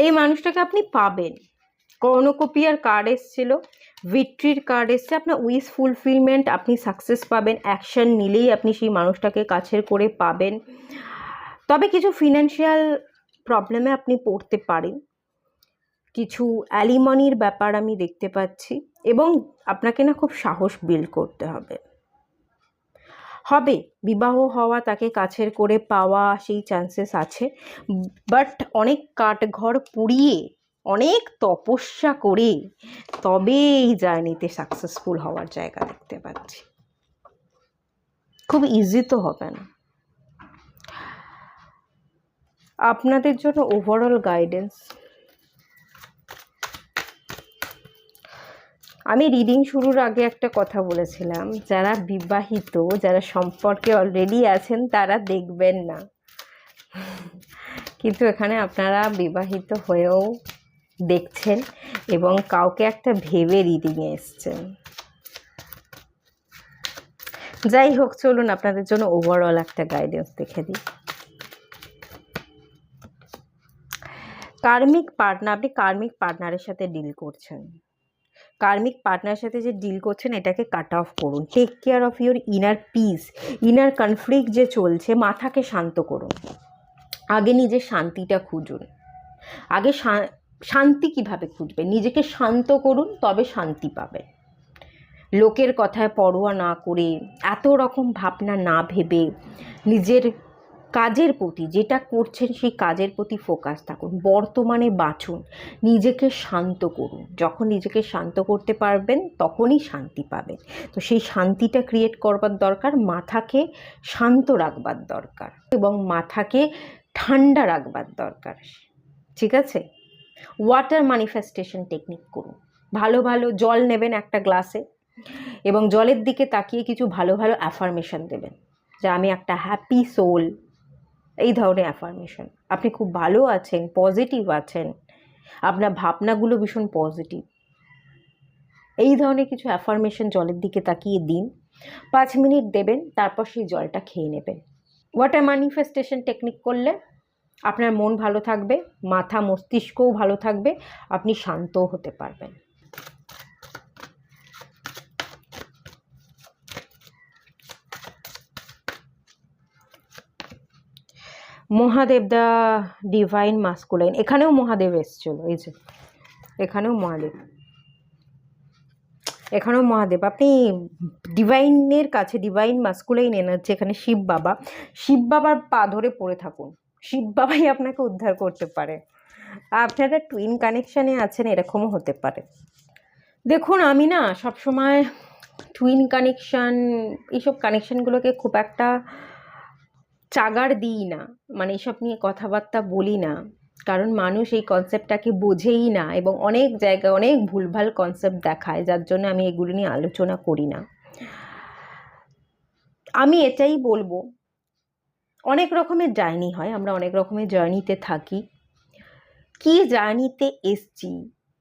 A: এই মানুষটাকে আপনি পাবেন। কর্ণকোপিয়ার কার্ড এসেছিল, ভিক্টরির কার্ড এসছে, আপনার উইশ ফুলফিলমেন্ট, আপনি সাকসেস পাবেন, অ্যাকশন নিলেই আপনি সেই মানুষটাকে কাছের করে পাবেন। তবে কিছু ফিনান্সিয়াল প্রবলেমে আপনি পড়তে পারেন, কিছু অ্যালিমনির ব্যাপার আমি দেখতে পাচ্ছি এবং আপনাকে না খুব সাহস বিল্ড করতে হবে। বিবাহ হওয়া, তাকে কাছের করে পাওয়া, সেই চান্সেস আছে, বাট অনেক কাঠঘর পুড়িয়ে, অনেক তপস্যা করে তবে এই জার্নিতে সাকসেসফুল হওয়ার জায়গা দেখতে পাচ্ছি। খুব ইজি তো হবে না। আপনাদের জন্য ওভারঅল গাইডেন্স, আমি রিডিং শুরুর আগে একটা কথা বলেছিলাম, যারা বিবাহিত, যারা সম্পর্কে অলরেডি আছেন তারা দেখবেন না, কিন্তু এখানে আপনারা বিবাহিত হয়েও দেখছেন এবং কাউকে একটা ভেবে রিডিংয়ে এসছেন। যাই হোক, চলুন আপনাদের জন্য ওভারঅল একটা গাইডেন্স দেখে দিই। কার্মিক পার্টনার, আপনি কার্মিক পার্টনারের সাথে ডিল করছেন, কার্মিক পার্টনারের সাথে যে ডিল করছেন এটাকে কাট অফ করুন। Take care of your inner peace, inner conflict যে চলছে, মাথাকে শান্ত করুন। আগে নিজের শান্তিটা খুঁজুন। আগে শান্তি কিভাবে খুঁজবেন? নিজেকে শান্ত করুন, তবে শান্তি পাবেন। লোকের কথায় পরোয়া না করে, এত রকম ভাবনা না ভেবে, নিজের কাজের প্রতি, যেটা করছেন সেই কাজের প্রতি ফোকাস থাকুন, বর্তমানে বাঁচুন, নিজেকে শান্ত করুন। যখন নিজেকে শান্ত করতে পারবেন তখনই শান্তি পাবেন। তো সেই শান্তিটা ক্রিয়েট করবার দরকার, মাথাকে শান্ত রাখবার দরকার এবং মাথাকে ঠান্ডা রাখবার দরকার। ঠিক আছে? ওয়াটার ম্যানিফেস্টেশন টেকনিক করুন। ভালো ভালো জল নেবেন একটা গ্লাসে এবং জলের দিকে তাকিয়ে কিছু ভালো ভালো অ্যাফার্মেশন দেবেন, যে আমি একটা হ্যাপি সোল, এই ধরনের অ্যাফার্মেশন। আপনি খুব ভালো আছেন, পজিটিভ আছেন, আপনার ভাবনাগুলো ভীষণ পজিটিভ, এই ধরনের কিছু অ্যাফার্মেশন জলের দিকে তাকিয়ে দিন। 5 মিনিট দেবেন, তারপর সেই জলটা খেয়ে নেবেন। ওয়াটার ম্যানিফেস্টেশন টেকনিক করলে আপনার মন ভালো থাকবে, মাথা মস্তিষ্কও ভালো থাকবে, আপনি শান্তও হতে পারবেন। মহাদেব, দ্য ডিভাইন মাস্কুলাইন, এখানেও মহাদেব এসেছিল, এই যে এখানেও মহাদেব। এখানেও মহাদেব, আপনি ডিভাইনের কাছে, ডিভাইন মাস্কুলাইন এনার্জি, এখানে শিব বাবা, শিব বাবার পা ধরে পড়ে থাকুন, শিব বাবাই আপনাকে উদ্ধার করতে পারে। আপনারা টুইন কানেকশানে আছেন, এরকমও হতে পারে। দেখুন আমি না সবসময় টুইন কানেকশান, এইসব কানেকশানগুলোকে খুব একটা চাগার দিই না, মানে এইসব নিয়ে কথাবার্তা বলি না, কারণ মানুষ এই কনসেপ্টটাকে বোঝেই না এবং অনেক জায়গায় অনেক ভুলভাল কনসেপ্ট দেখায়, যার জন্য আমি এগুলো নিয়ে আলোচনা করি না। আমি এটাই বলবো, অনেক রকমের জার্নি হয়, আমরা অনেক রকমের জার্নিতে থাকি, কি জার্নিতে এসছি,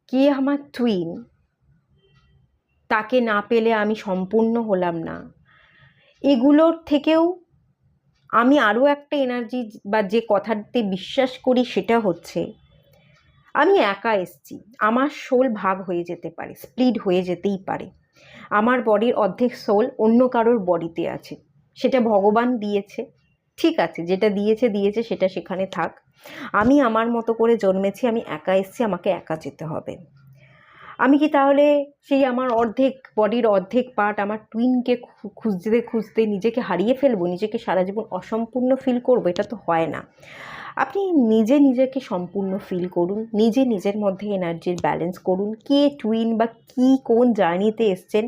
A: কে আমার টুইন, তাকে না পেলে আমি সম্পূর্ণ হলাম না, এগুলোর থেকেও আমি আরও একটা এনার্জি বা যে কথাতে বিশ্বাস করি সেটা হচ্ছে আমি একা এসছি, আমার সোল ভাগ হয়ে যেতে পারে, স্প্লিট হয়ে যেতেই পারে, আমার বডির অর্ধেক সোল অন্য কারোর বডিতে আছে, সেটা ভগবান দিয়েছে, ঠিক আছে, যেটা দিয়েছে দিয়েছে, সেটা সেখানে থাক, আমি আমার মতো করে জন্মেছি, আমি একা এসছি, আমাকে একা যেতে হবে। আমি কি তাহলে সেই আমার অর্ধেক বডির অর্ধেক পার্ট আমার টুইনকে খুঁজতে খুঁজতে নিজেকে হারিয়ে ফেলবো, নিজেকে সারা জীবন অসম্পূর্ণ ফিল করবো? এটা তো হয় না। আপনি নিজে নিজেকে সম্পূর্ণ ফিল করুন, নিজে নিজের মধ্যে এনার্জির ব্যালেন্স করুন, কে টুইন বা কি কোন জার্নিতে এসছেন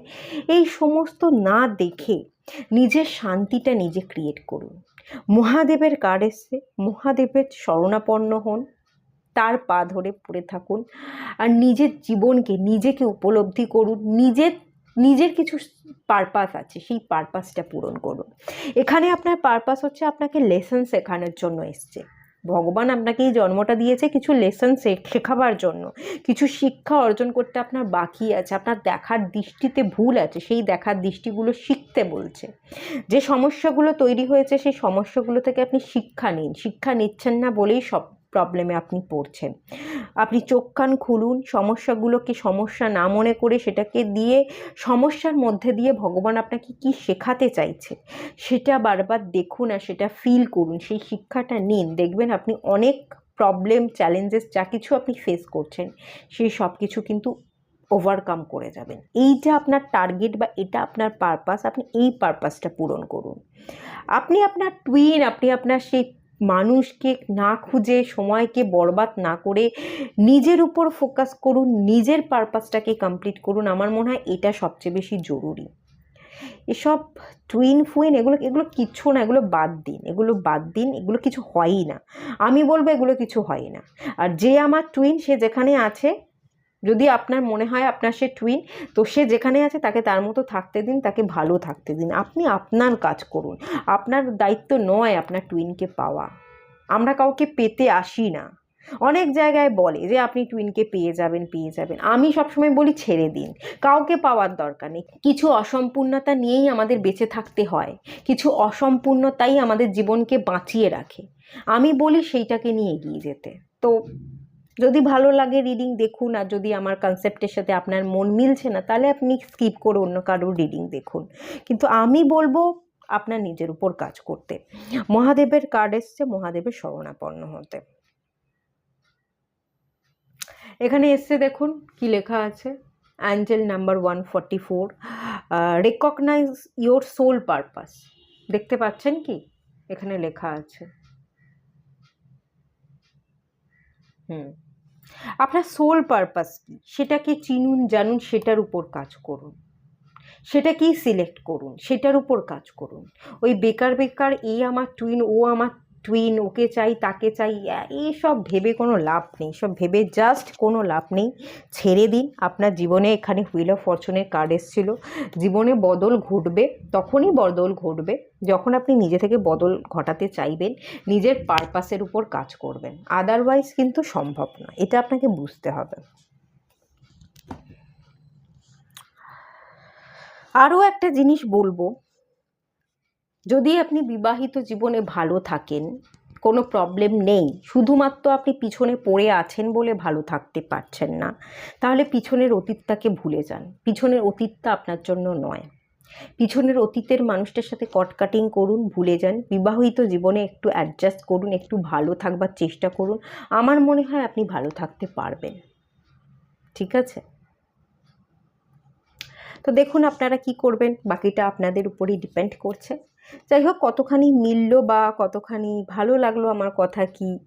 A: এই সমস্ত না দেখে নিজের শান্তিটা নিজে ক্রিয়েট করুন। মহাদেবের কার্ড এসছে, মহাদেবের শরণাপন্ন হন, তার পা ধরে পড়ে থাকুন, আর নিজের জীবনকে নিজেকে উপলব্ধি করুন, নিজের কিছু পারপাস আছে, সেই পারপাসটা পূরণ করুন। এখানে আপনার পারপাস হচ্ছে আপনাকে লেসন শেখানোর জন্য এসছে, ভগবান আপনাকে এই জন্মটা দিয়েছে কিছু লেসন শেখাবার জন্য, কিছু শিক্ষা অর্জন করতে আপনার বাকি আছে, আপনার দেখার দৃষ্টিতে ভুল আছে, সেই দেখার দৃষ্টিগুলো শিখতে বলছে। যে সমস্যাগুলো তৈরি হয়েছে সেই সমস্যাগুলো থেকে আপনি শিক্ষা নিন, শিক্ষা নিচ্ছেন না বলেই সব প্রবলেমে আপনি পড়ছেন। আপনি চোখ কান খুলুন, সমস্যাগুলোকে সমস্যা না মনে করে সেটাকে দিয়ে, সমস্যার মধ্যে দিয়ে ভগবান আপনাকে কি শেখাতে চাইছে সেটা বারবার দেখুন আর সেটা ফিল করুন, সেই শিক্ষাটা নিন, দেখবেন আপনি অনেক প্রবলেম, চ্যালেঞ্জেস যা কিছু আপনি ফেস করছেন সেই সব কিছু কিন্তু ওভারকাম করে যাবেন। এইটা আপনার টার্গেট বা এটা আপনার পারপাস, আপনি এই পারপাসটা পূরণ করুন। আপনি আপনার টুইন, আপনি আপনার সেই মানুষকে না খুঁজে, সময়কে বরবাদ না করে নিজের উপর ফোকাস করুন, নিজের পারপাসটাকে কমপ্লিট করুন। আমার মনে হয় এটা সবচেয়ে বেশি জরুরি। এসব টুইন ফুইন এগুলো কিচ্ছু না, এগুলো বাদ দিন, এগুলো বাদ দিন, এগুলো কিছু হয়ই না, আমি বলবো এগুলো কিছু হয় না। আর যে আমার টুইন সে যেখানে আছে, যদি আপনার মনে হয় আপনার সে টুইন, তো সে যেখানে আছে তাকে তার মতো থাকতে দিন, তাকে ভালো থাকতে দিন, আপনি আপনার কাজ করুন। আপনার দায়িত্ব নয় আপনার টুইনকে পাওয়া, আমরা কাউকে পেতে আসি না। অনেক জায়গায় বলে যে আপনি টুইনকে পেয়ে যাবেন পেয়ে যাবেন, আমি সবসময় বলি ছেড়ে দিন, কাউকে পাওয়ার দরকার নেই। কিছু অসম্পূর্ণতা নিয়েই আমাদের বেঁচে থাকতে হয়, কিছু অসম্পূর্ণতাই আমাদের জীবনকে বাঁচিয়ে রাখে, আমি বলি সেইটাকে নিয়ে এগিয়ে যেতে। তো যদি ভালো লাগে রিডিং দেখুন, আর যদি আমার কনসেপ্টের সাথে আপনার মন মিলছে না তাহলে আপনি স্কিপ করে অন্য কারোর রিডিং দেখুন, কিন্তু আমি বলবো আপনার নিজের উপর কাজ করতে। মহাদেবের কার্ড এসছে, মহাদেবের শরণাপন্ন হতে। এখানে এসছে দেখুন কি লেখা আছে, angel number 144, recognise your soul purpose. দেখতে পাচ্ছেন কি এখানে লেখা আছে? আপনার সোল পারপাস কী সেটাকে চিনুন, জানুন, সেটার উপর কাজ করুন, সেটাকেই সিলেক্ট করুন, সেটার উপর কাজ করুন। ওই বেকার বেকার এই আমার টুইন, ও আমার টুইন, ওকে চাই তাকে চাই, এইসব ভেবে কোনো লাভ নেই, সব ভেবে জাস্ট কোনো লাভ নেই, ছেড়ে দিন। আপনার জীবনে এখানে হুইল অফ ফরচুনের কার্ড এসেছিল, জীবনে বদল ঘটবে, তখনই বদল ঘটবে যখন আপনি নিজে থেকে বদল ঘটাতে চাইবেন, নিজের পারপাসের উপর কাজ করবেন, আদারওয়াইজ কিন্তু সম্ভব না, এটা আপনাকে বুঝতে হবে। আরও একটা জিনিস বলবো, যদি আপনি বিবাহিত জীবনে ভালো থাকেন, কোনো প্রবলেম নেই, শুধুমাত্র আপনি পিছনে পড়ে আছেন বলে ভালো থাকতে পারছেন না, তাহলে পিছনের অতীতটাকে ভুলে যান। পিছনের অতীতটা আপনার জন্য নয়, পিছনের অতীতের মানুষটার সাথে কটকাটিং করুন, ভুলে যান, বিবাহিত জীবনে একটু অ্যাডজাস্ট করুন, একটু ভালো থাকবার চেষ্টা করুন, আমার মনে হয় আপনি ভালো থাকতে পারবেন। ঠিক আছে? তো দেখুন আপনারা কি করবেন, বাকিটা আপনাদের উপরই ডিপেন্ড করছে। যাই হোক, কতখানি মিলল বা কতখানি ভালো লাগলো আমার কথা কি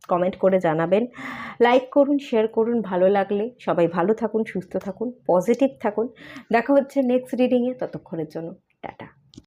A: কমেন্ট করে জানাবেন। লাইক করুন, শেয়ার করুন ভালো লাগলে। সবাই ভালো থাকুন, সুস্থ থাকুন, পজিটিভ থাকুন। দেখা হচ্ছে নেক্সট রিডিংয়ে, ততক্ষণের জন্য